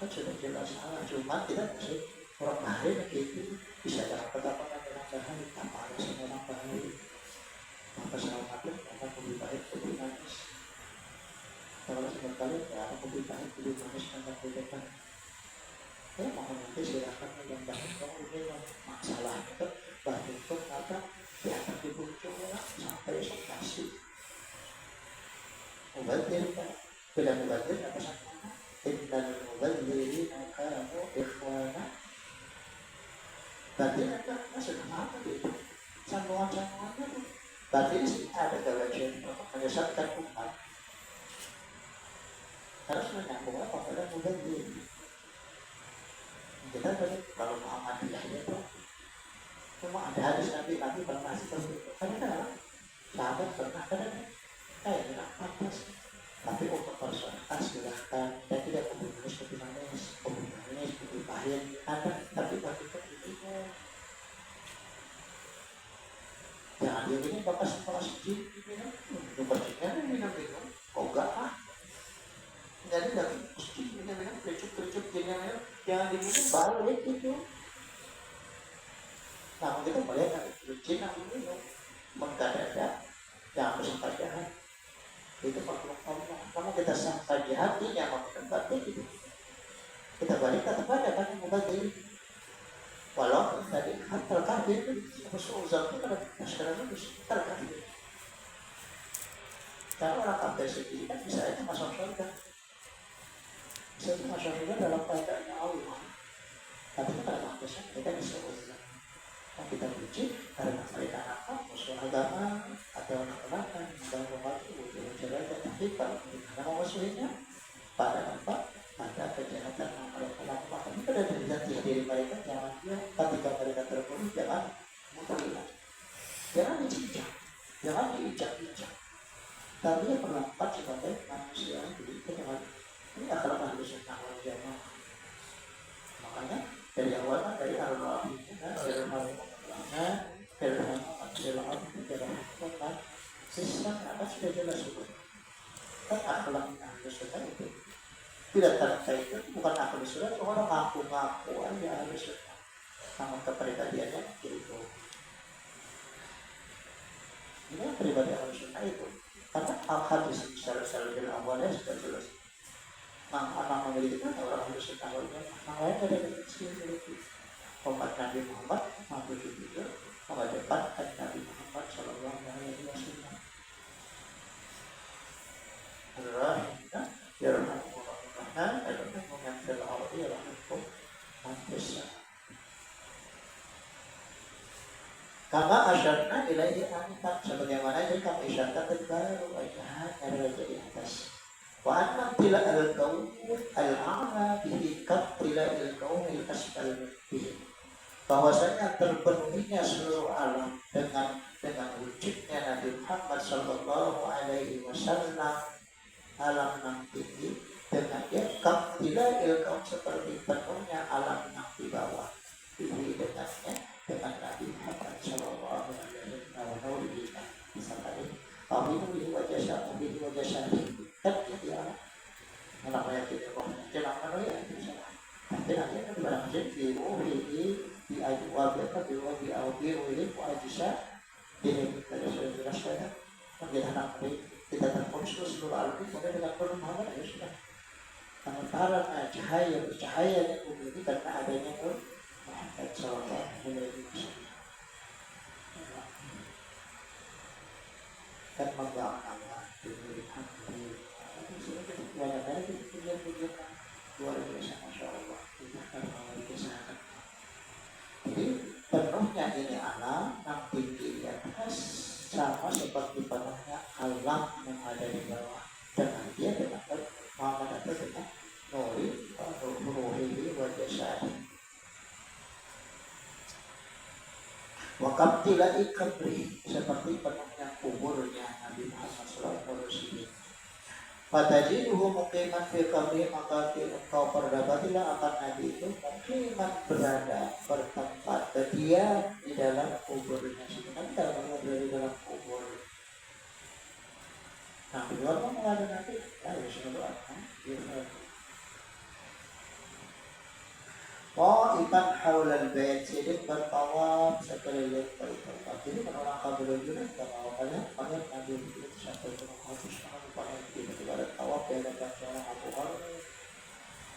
[SPEAKER 2] kan sudah jelas salah, cuma kita masih orang bahaya begitu bisa dalam pertama dengan bahaya tanpa ada seorang bahaya maka selamatnya akan lebih baik lebih manis. Kalau sebenarnya akan lebih baik lebih manis dan lebih depan. Ya mohon nanti silakan mudah-mudahan kamu ini masalah itu baru itu apa ya akan dibujuk sampai ekspektasi. Mubadir kan bila mubadir apa sama innal mubadirina kanu ikhwana. Berarti ada maksud apa itu sambungan-sambungannya tuh berarti ada kewajiban menyesatkan umat harus menyambung apa pada mubadir. Kita tadi kalau Muhammadiyah itu cuma ada hadis Nabi pernah seperti itu karena sahabat pernah kayak tidak pantas. Tapi untuk personitas silahkan dan tidak membunuh seperti manis, pembunuhnya seperti pahit, ada tapi bagi itu jangan dia ini bapak sekolah sejid minum, berjiknya minum, kok enggak jadi dari sejid minum, kerucut minum, jangan diminum balik itu. Nah kita melihat kerucut yang minum, mengkadang jangan bersampai jahat. Itu kalau kita sampai di hatinya maksudnya berarti gitu. Kita balik tetap ada kan mubadir walau tadi hatta kafir khusuzan itu ada sekarang itu kafir karena orang kafir sendiri kan bisa itu masuk surga bisa itu masuk surga dalam keadaannya Allah tapi itu kalau kafir mereka bisa surga yang kita puji karena mereka anak musuh agama atau anak-anak yang membantu untuk mencari tapi kalau kita mau musuhnya pada apa pada kejahatan yang mereka lakukan itu ada di diri mereka jangan dia ketika mereka terbunuh jangan mutilah jangan diinjak tapi yang berlaku sebagai manusia jadi jangan ini akal ahli sunnah wal jamaah makanya dari awal dari al-Rabi sistem apa sudah jelas itu kan akhlak ahli sunnah itu tidak terkait itu bukan ahli sunnah orang ngaku-ngaku aja ahli sunnah namun kepribadiannya itu ini pribadi ahli sunnah itu karena al-hadis secara dalam awalnya sudah jelas anak memiliki orang ahli sunnah wal jamaah lain ada kecil memiliki umat Nabi Muhammad mampu juga mengedepankan Nabi Muhammad Sallallahu Alaihi Wasallam. Rahimah, ya rahmatullah, yang terlalu ya rahmatullah. Kama asyarna ilaihi anifan sebagaimana yang kami isyaratkan baru wajah raja di atas. Wa anna tila al-qaum al-a'la bihi kat tila al-qaum al-asfal bihi. Bahwasanya terpenuhinya seluruh alam dengan wujudnya Nabi Muhammad Sallallahu Alaihi Wasallam alam yang tinggi dengan yakam tidak ilkam seperti penuhnya alam yang di bawah ini dengannya dengan Nabi Muhammad Sallallahu Alaihi Wasallam misalnya Amin wajah syahid kan gitu ya namanya kita jangan mana ya tapi nanti kan barang jadi di ayat wabah di awal wajisa ini pada sudah kita anak kita terfokus seluruh alam kemudian dengan perumahan ya sudah sementara cahaya bercahayanya bumi ini karena adanya Nur Muhammad Sallallahu Alaihi Wasallam. Kan membangun Allah diberi hati. Banyak itu pujian-pujian luar biasa, masya Allah. Kita akan mengisahkan. Jadi penuhnya ini alam yang tinggi di atas sama seperti penuhnya alam yang ada di bawah. Dengan dia dengan Muhammad itu dengan Nuri wajah syahid. Wakam tilai kabri seperti penuhnya kuburnya Nabi Muhammad SAW. Fatajiduhu muqiman fi qabri, maka engkau perdapatilah akan Nabi itu muqiman berada bertempat dia di dalam kuburnya. Sebenarnya kalau berada di dalam kubur, nah di luar kan ada Nabi, ya selalu ada. Ikan haulal bait, sidik bertawaf sekeliling bait. Jadi kalau orang kabur dulu kalau kalian Nabi itu sampai ke Mekah pakai tiba-tiba ada tawaf ya dan seorang Abu Hurairah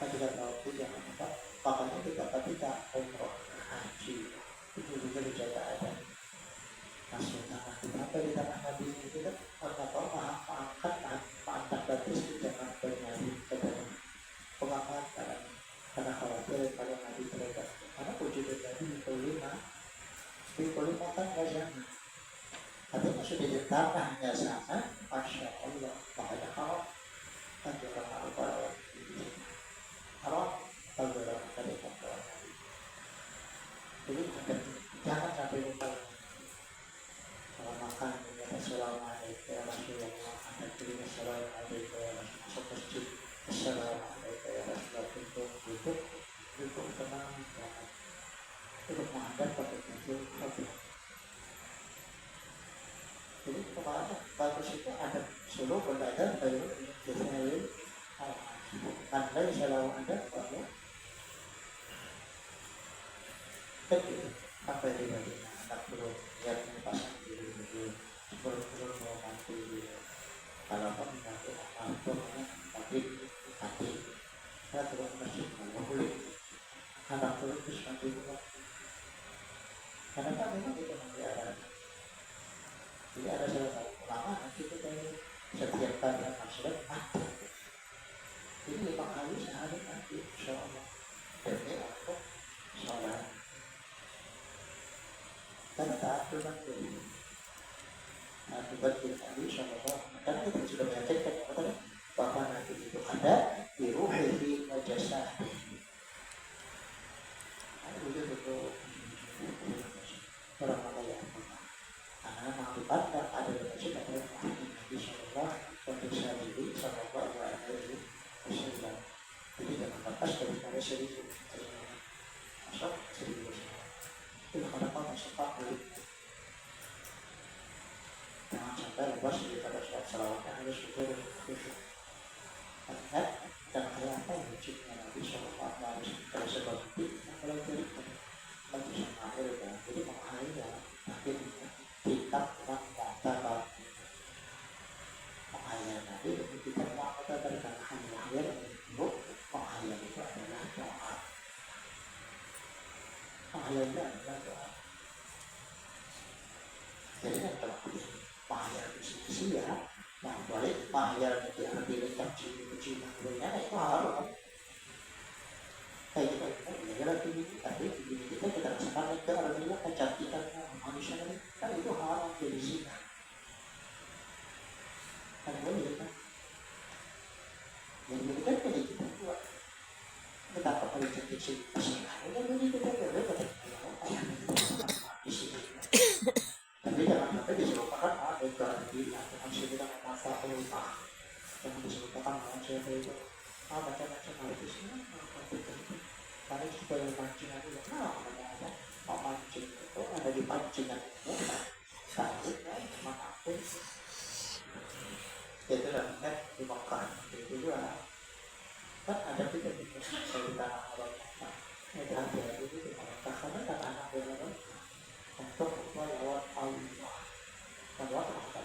[SPEAKER 2] ketika tawaf itu jangan lupa makanya ketika umroh haji itu juga dijaga ada masuk tanah kenapa di tanah Nabi itu kan karena angkat batis di jangan bernyali kepada pengamatan karena khawatir pada Nabi terhadap karena wujud Nabi di kelima kan nggak jangan katanya sudah di tanahnya sana, masya Allah, makanya kalau anjuran apa kalau anjuran dari kontrol. Jadi jangan sampai lupa kalau makan assalamualaikum ya Rasulullah, ada terima assalamualaikum ya Rasulullah, masuk masjid assalamualaikum ya Rasulullah, itu tenang banget. Itu menghadap pada tujuh. Jadi kemarin bagus itu ada suluh belajar dari Israel, anda selalu ada bahwa ketika apa yang dibagi anak belum yang pasang diri belum mau mati kalau pun nanti mampu tapi saya terus masih boleh anak belum bisa mati karena kan memang itu menjadi jadi ada salah satu ulama nanti kita setiap kali yang masuk mati. Jadi 5 kali sehari nanti insya Allah demi untuk sholat. Karena taat memang jadi akibat kita Nabi SAW. Karena kita sudah meyakinkan kepada bahwa Nabi itu ada di ruhihi wa jasadihi. Itu betul orang yang karena mengakibatkan ada berhasil dari Nabi SAW kondisi diri Sallallahu Alaihi Wasallam. Jadi jangan batas daripada 1000 masuk 1000 itu kenapa masuk 40 jangan sampai lepas daripada salawat yang harus khusyuk. Karena dan kenapa wujudnya Nabi SAW harus tersebut kalau dari Nabi SAW jadi menghayal akhirnya kita mengatakan menghayal Nabi dan kita mengatakan karena menghayal itu menghayal itu adalah doa. Menghayalnya adalah doa. Jadi kan kalau menghayal itu sia-sia, nah balik menghayal itu arti letak cium-cium itu harus kayak kita lagi tapi kita rasakan itu adalah kecantikan manusia kan itu haram jadi zina kan boleh kan yang ini kan pilih kita buat betapa paling cantik sih masalah kan ini kita berdebat di sini tapi jangan sampai diselupakan ada garanti atau masih kita masa pelupa yang diselupakan manusia itu macam-macam hal itu semua karena itu sebagai pancingan itu ada mancing itu ada di pancingan itu tahu cuma apa itu kan dimakan itu juga kan ada juga cerita orang itu ada itu di Mekah karena kan anak orang untuk melawan Allah melawan apa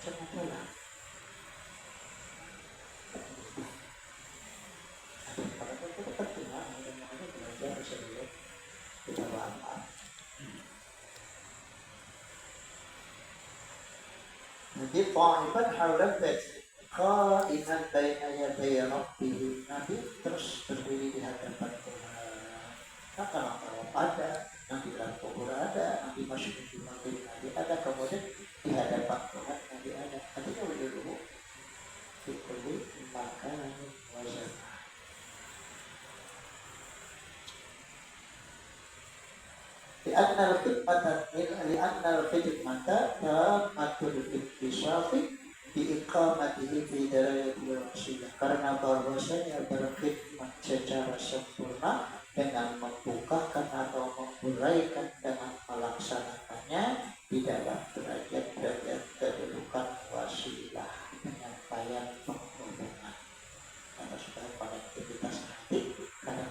[SPEAKER 2] kacamata lah. Pada itu kepentingan dan makanya belajar sebelum kita beramal. Jadi ta'ifan haulan bait qa'iman baina yaday rabbih. Nabi terus berdiri di hadapan Tuhan. Maka ada, nanti dalam kubur ada, nanti masuk di maghrib nanti ada, kemudian di hadapan Tuhan nanti ada. Artinya udah dulu dikuli makan wazan. لأن الخدمة تامة الاتصاف بإقامته في درجة الوسيلة. Karena bahwasanya berkhidmat secara sempurna dengan membukakan atau memuraikan dengan melaksanakannya di dalam derajat-derajat kedudukan wasilah, penyampaian penghubungan. Karena supaya konektivitas karena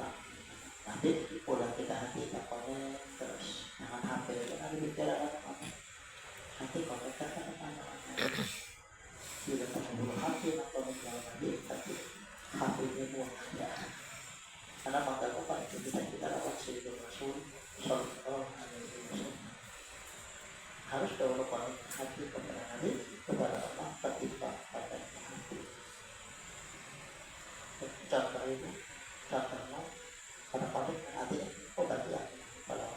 [SPEAKER 2] nanti udah kita hati tak konek terus jangan HP nanti bicara apa nanti konekkan apa tidak perlu HP atau misalnya nanti tapi HP-nya buang aja karena maka konektivitas kita dapat sehingga Rasul Sallallahu Alaihi Wasallam harus dahulu konekkan hati kepada Nabi kepada Allah ketika pada hati. Contoh itu contohnya pada pabrik artinya obat ya kalau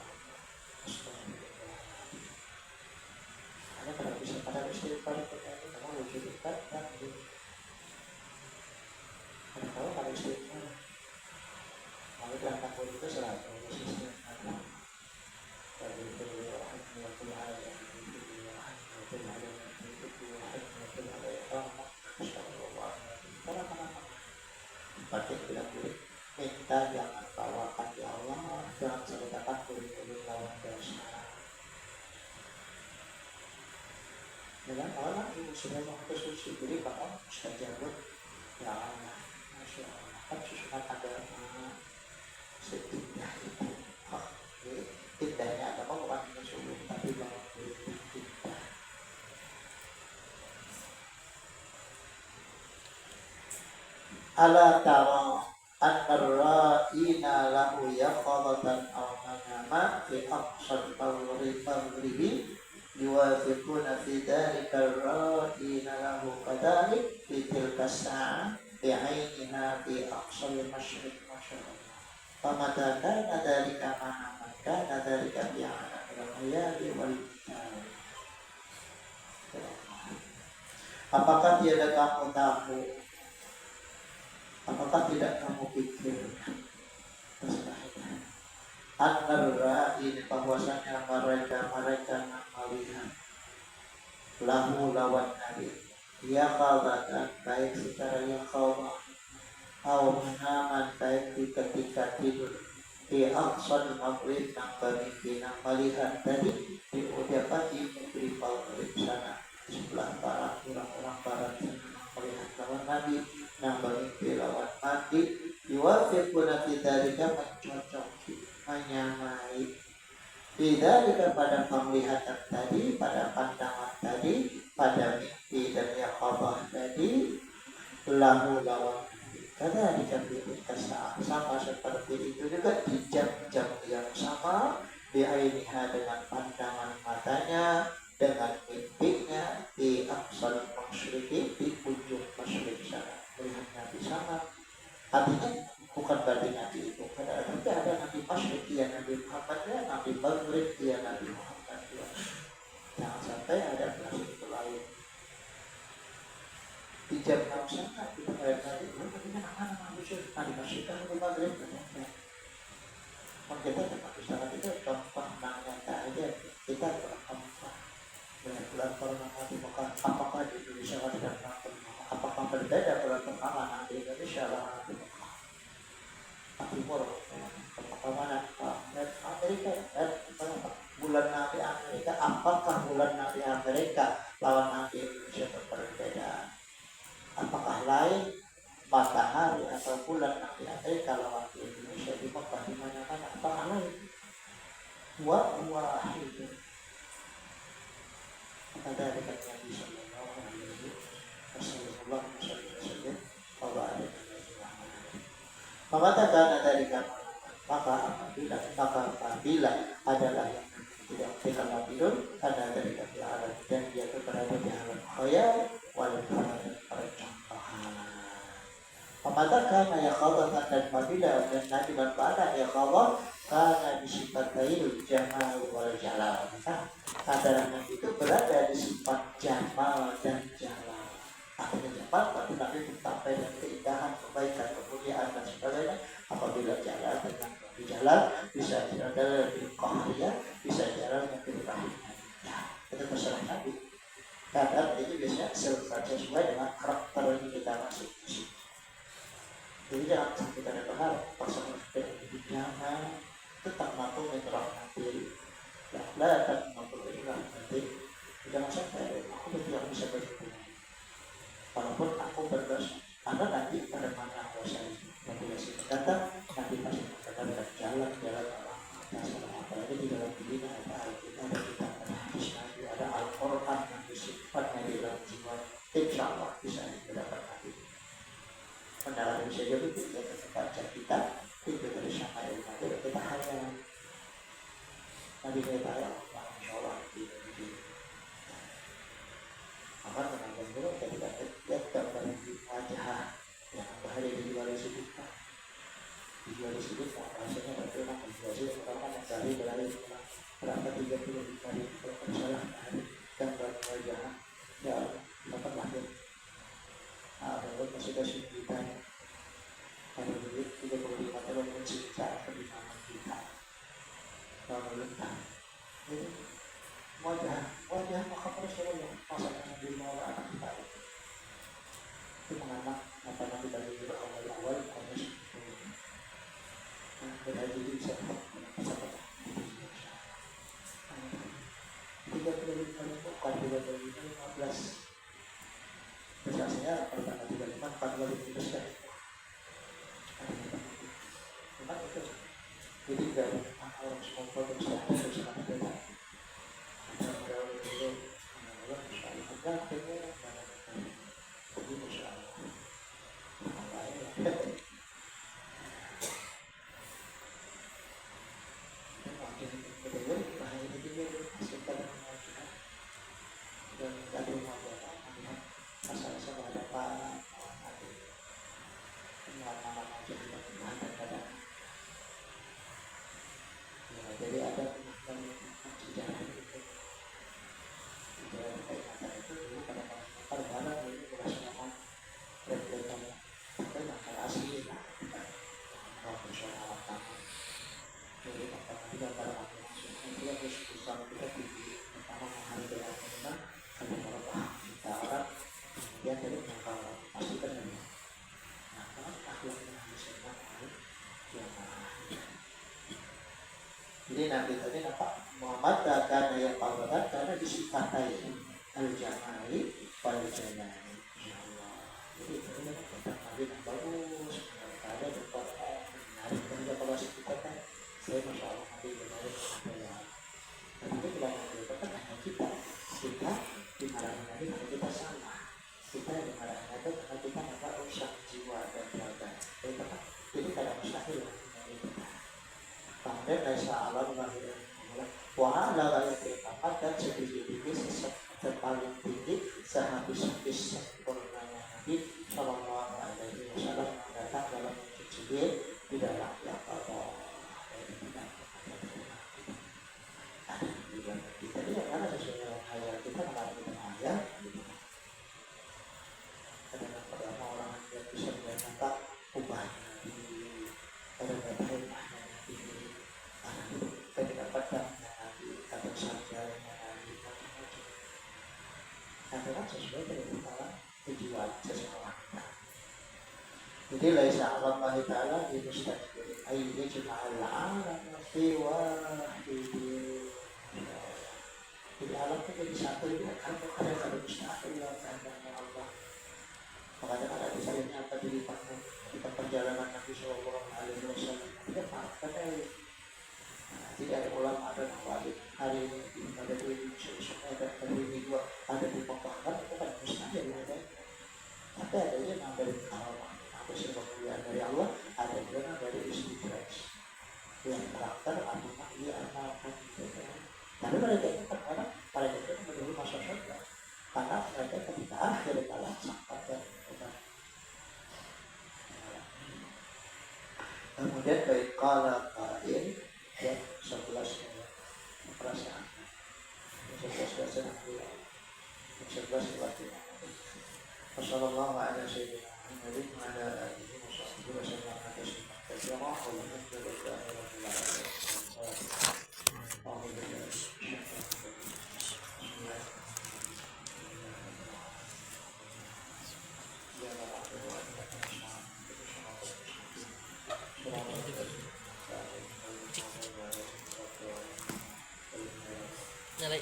[SPEAKER 2] karena pada bisa pada istighfar itu kamu wujudkan dan karena kalau pada istighfar lalu dalam takut itu selalu sistem karena dari itu waktu ada berarti tidak boleh minta jangan bawakan ya Allah jangan ceritakan kulit-kulit lawan dosa dengan orang ibu sudah mengutus suci diri bahwa mustajabut ya Allah Masya Allah kan susunan agama seindah itu indahnya agama bukan musuh tapi bahwa indah. Ala tara an-ra'ina lahu yaqadatan aw manama fi aqsal magribi yuwafiquna fi dhalika ar-ra'ina lahu kadhalik fi tilka as-sa'ah bi'ainiha fi aqsal masyriq masyaallah famata kana dhalika manaman kana dhalika bi'ana al-layali wal apakah tiada kamu tahu apakah tidak kamu pikir an-narra ini bahwasanya mereka yang melihat lahu lawan Nabi ya qalatan baik secara yaqawa atau menaman baik di ketika tidur di aqsal maghrib yang bermimpi yang melihat tadi di udah pagi negeri maghrib sana sebelah barat orang-orang barat melihat lawan Nabi yang bermimpi lawan mati yuwafiquna fi dzalika mencocoki menyamai bidzalika pada penglihatan tadi pada pandangan tadi pada mimpi dan yaqabah tadi lahu lawan karena dikatakan kesaat sama seperti itu juga di jam-jam yang sama bi'ainiha dengan pandangan matanya dengan mimpinya di aqsal masyriqi di ujung masyriq sana melihat Nabi sama artinya bukan berarti Nabi itu karena ada Nabi masyriq ya Nabi Muhammad ya Nabi maghrib ya Nabi Muhammad ya jangan sampai ada kelas itu lain di jam 6 sana kita melihat Nabi Muhammadnya mana Nabi masyriq kan Nabi maghrib kita tempat usaha itu contoh nyata aja kita berapa bulan purnama di Mekah apakah di Indonesia ada bulan purnama apakah berbeda bulan purnama di Indonesia lah di Mekah Timur apakah mana Amerika bulan Nabi Amerika apakah bulan Nabi Amerika lawan Nabi Indonesia berbeda apakah lain matahari atau bulan Nabi Amerika lawan di Indonesia di Mekah di mana-mana apakah lain wahid pada dekat Nabi Sallallahu Alaihi Mengatakan dari kamu, maka apabila adalah yang tidak ketika tidur ada dari alam dan dia berada di alam khayal wal perencanaan. Mengatakan ya khabar dan apabila dan nanti dan pada ya khabar karena disifatai jamal wal jalal. Adalah itu berada di sifat jamal dan jalal. Artinya jamal tapi nanti sampai dan keindahan, kebaikan, kemuliaan dan sebagainya. Apabila jalan dengan jalan bisa jalan di qahriya, bisa jalan dengan rahimnya. Ya, itu terserah Nabi. Kadang itu biasanya sesuai dengan karakter yang kita masuk. Jadi jangan sampai kita berharap pasangan kita jangan tetap mampu menerapkan diri. Lah akan mampu menerapkan diri. Jangan sampai aku tidak bisa berhubungan. Walaupun aku berdosa, karena nanti pada mana aku saya motivasi datang, nanti pasti akan ada jalan-jalan orang. Apalagi di dalam diri ada Alkitab, ada kitab, ada hadis Nabi, ada Al-Quran yang sifatnya di dalam jiwa. Insya Allah bisa mendapat hati. Mendalam bisa jadi kita baca kita, kita dari sama yang ada kita hanya Nabi kita ya Allah, Insya Allah di akan menambah dulu ketika lihat gambar di wajah yang bahaya di luar sudut rasanya berbeda di luar sudut orang yang dari berapa 30 kali kalau salah hari gambar wajah ya dapat lahir ada masih ada suntikan ada duit 35 tahun mencipta kebijakan kita lalu lentang wajah maka Rasulullah masalah di bawah anak kita itu menganak apa nanti dari awal harus berada di bisa tiga puluh bukan 15 biasanya pertama 35 40 besar memang itu jadi dari orang semua besar terus kita jadi ada sejarah itu itu dulu pada perbanan ini merasakan dan masalah asli profesional tamu jadi kita pada dia harus bersama kita tinggi pertama menghargai agama karena kalau paham kita orang kemudian dari mengakal pasti benar nah kalau akhlaknya harus benar yang jadi Nabi tadi nampak Muhammad karena yang pahlawan karena disifatai al-jamali wal jalali. Jadi ini tentang Nabi yang bagus, ada tempat menarik dan juga kalau kita kan saya masya Allah Nabi menarik ya. Dan itu kalau Nabi kan hanya kita dimarahin Nabi kalau kita salah, kita dimarahin Nabi karena kita nggak rusak jiwa dan raga. Jadi kadang mustahil Kemudian Naisa alam lahir wa'ala lahir pertama dan sedikit-sedikit sepaling tinggi sehabis-habis sempurnanya Nabi Sallallahu Alaihi Wasallam datang dalam kecil di dalam yang Allah kita ini yang mana sesuai dengan hayal kita mengalami dengan hayal kadang pertama orang yang bisa melihat ubahnya kadang-kadang kedapatan Nabi atau sajarnya Nabi macam-macam. Adalah sesuai dengan kepala tujuan seseorang. Jadi laisa Allah Taala di mustaqbil. Ayat cuma alam fi wahidin. Di alam itu jadi satu ya. Ada mustaqbil karena Allah. Makanya ada misalnya apa di perjalanan Nabi Sallallahu Alaihi Wasallam. Dia kata tidak ada ulama ada wajib hari ini ada di ada hari dua ada di Pembangunan itu kan mustahil ada tapi ada yang dari Allah apa sih kemuliaan dari Allah ada juga mereka itu karena para itu menuju masuk surga karena mereka ketika akhir kala sampai dan kemudian baik kala kain yang 11 perasaan 11 perasaan 11 laki-laki. Wassalamualaikum warahmatullahi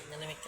[SPEAKER 3] nyala mic.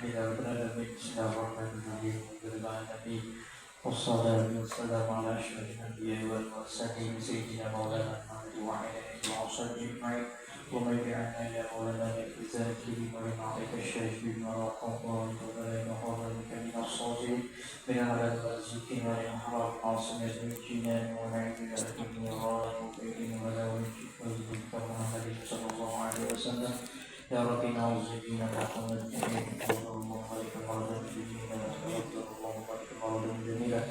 [SPEAKER 1] لله رب العالمين. بسم الله الرحمن الرحيم. النبي والصلاة والسلام على أشرف الأنبياء والمرسلين سيدنا مولانا محمد وعلى آله وصحبه أجمعين. ومن يعنا يا مولانا بإذنك ومن عليك الشريف بما رقم ومن حرمك من الصالحين من على المرزوقين ومن حرام عاصمة الجنان ونعيم الدنيا ومن ولا وجهك محمد صلى الله عليه وسلم. يا رب نعوذ بك من الحمد اللهم بارك مرضى المسلمين اللهم بارك مرضى الجميلة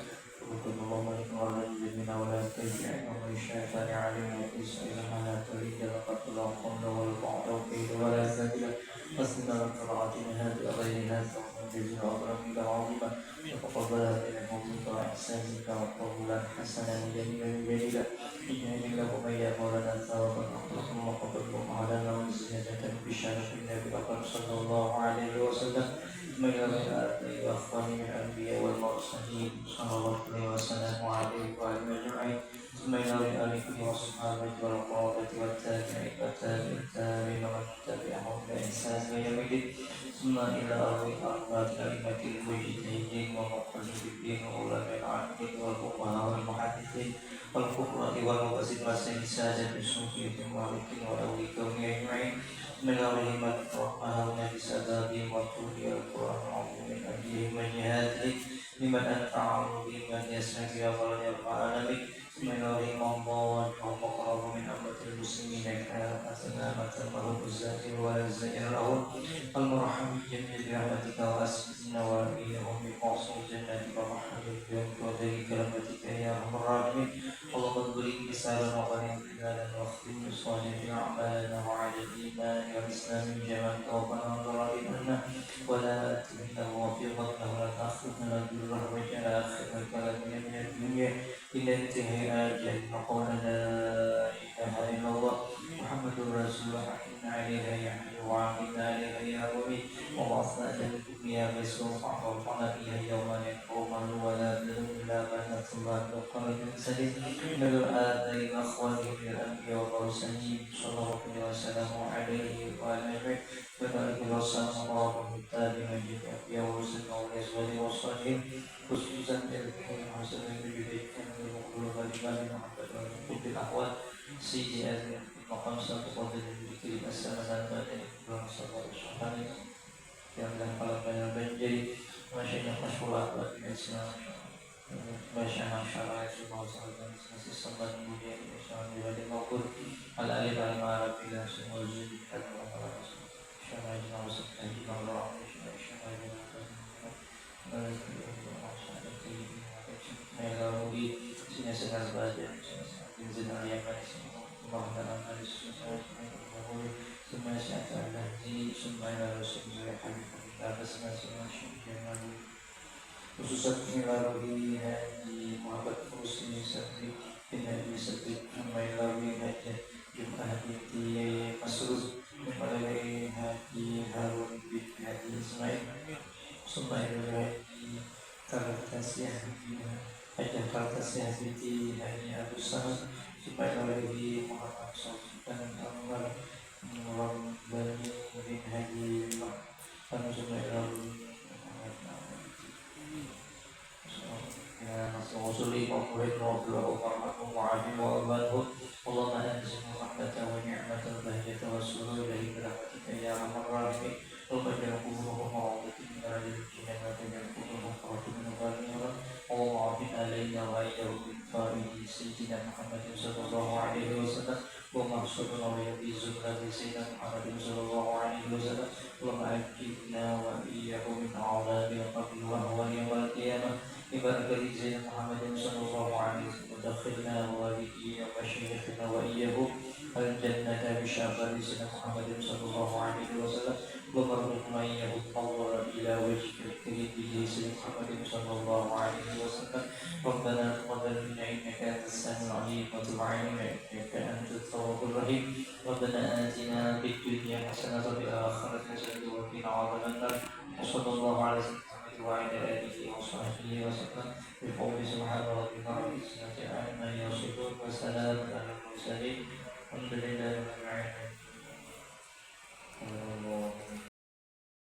[SPEAKER 1] اللهم بارك مرضى الجميلة ولا تجعل من الشيطان علينا وتسألنا لا تريد لقد تلاقون والبعد وكيد ولا سبيل حسبنا وقراءتنا هذه غير هذا ومن جزء أكرمك عظيما وتقبلها من حبك وإحسانك وقبولا حسنا جميلا إنك ومن يا مولانا ثوابا اللهم قبل علينا وزيادة بشرف النبي صلى الله عليه وسلم من الأنبياء وأخوان من الأنبياء والمرسلين صلى الله عليه وسلم عليه وعلى أجمعين ثم إلى آله وأصحابه والقرابة والتابعين والتابعين ومن تبعهم بإحسان إلى يوم الدين ثم إلى أرباب أئمة المجتهدين ومقلد الدين وعلماء العاملين والفقهاء والمحدثين والفقراء والمؤسسين السادة الصوفية المعروفين وأولي الكون أجمعين من أولهم الرحمن بسببهم وطول القرآن العظيم من أجلهم وجهادهم لمن أنفعهم بمن يسمع بأفضل العالمين من أولهم الله وقرب من أمة المسلمين كافة مرهم الزاهر والزائر لهم المرحمين جميع برحمتك وأسكتنا وإياهم بقاصر جناتك ومحمد بك وذلك رحمتك يا أرحم الراحمين. اللهم اغفر لسائر وغنم بلادا واختم بصالح أعمالنا وعلى الإيمان والإسلام جميعا توفنا ضرائبنا ولا تهنا وفقنا ولا تأخذنا بالرحمة على آخر كلامنا من الدنيا إلى انتهاء أجل وقول لا إله إلا الله محمد رسول الله حكمنا عليها يا حي وعاملنا عليها يا ربي وبعثنا أجلكم يا رسول فأعطنا فيها يوما يقوم ولا بلغ إلا من الله وقال سليم من الآباء وأخوانهم من الأنبياء والمرسلين صلى الله عليه وسلم عليه وعلى آله وبارك وسلم الله بالتابعين من جميع الأنبياء والرسل والأزواج والصالحين خصوصا الذين حسن بجديدهم والمقبول والإمام محمد وكل الأحوال سيدي آدم المقام سابق الذكر السلام على صلى الله عليه وسلم yang dah kalau banyak jadi masyarakat masyarakat bagi Islam masyarakat semua sahabat sesama dunia Islam di maupun al-alif al-ma'arif dan semua zikir al-Quran syarah yang masukkan di dalam syarah yang di sini sedang belajar di zona yang bahkan ada semua semua syaitan lagi semua harus melihat atas semua syaitan khususnya lagi di Muhammad Muslim Sabri bin Abi Sabri sampai lagi hajat Jum'ah binti Masrud mulai haji Harun bin Haji Ismail sampai lagi Kartasiyah hajat Kartasiyah binti Haji Abu Samad sampai lagi Muhammad Sultan Anwar Bani bin Haji sampai lagi وصلي وقرئ وقرأ وقرأكم وعلم وأبانه اللهم أنزل رحمة ونعمة البهجة والسرور إليه برحمتك يا أرحم الراحمين اللهم اجعل قبورهم روضة من رياض الجنة واجعل قبورهم قرة من غيرها اللهم عافنا علينا وأيده بالفائد سيدنا محمد صلى الله عليه وسلم اللهم احشرنا ويبي زمرة سيدنا محمد صلى الله عليه وسلم اللهم أجرنا وإياه من عذاب القبر وأهوال يوم القيامة ببركة سيدنا محمد صلى الله عليه وسلم ودخلنا والدينا ومشايخنا وإياه الجنة بشفاعة سيدنا محمد صلى الله عليه وسلم ومرحوم إياه النظر إلى وجهك الكريم به سيدنا محمد صلى الله عليه وسلم ربنا تقبل منا إنك أنت السميع العليم وتب علينا إنك أنت التواب الرحيم ربنا آتنا في الدنيا حسنة وفي الآخرة حسنة وقنا عذاب النار وصلى الله على سيدنا محمد وعلى آله وصحبه وسلم بقول سبحان ربك رب العزة عما يصفون وسلام على المرسلين الحمد لله رب العالمين.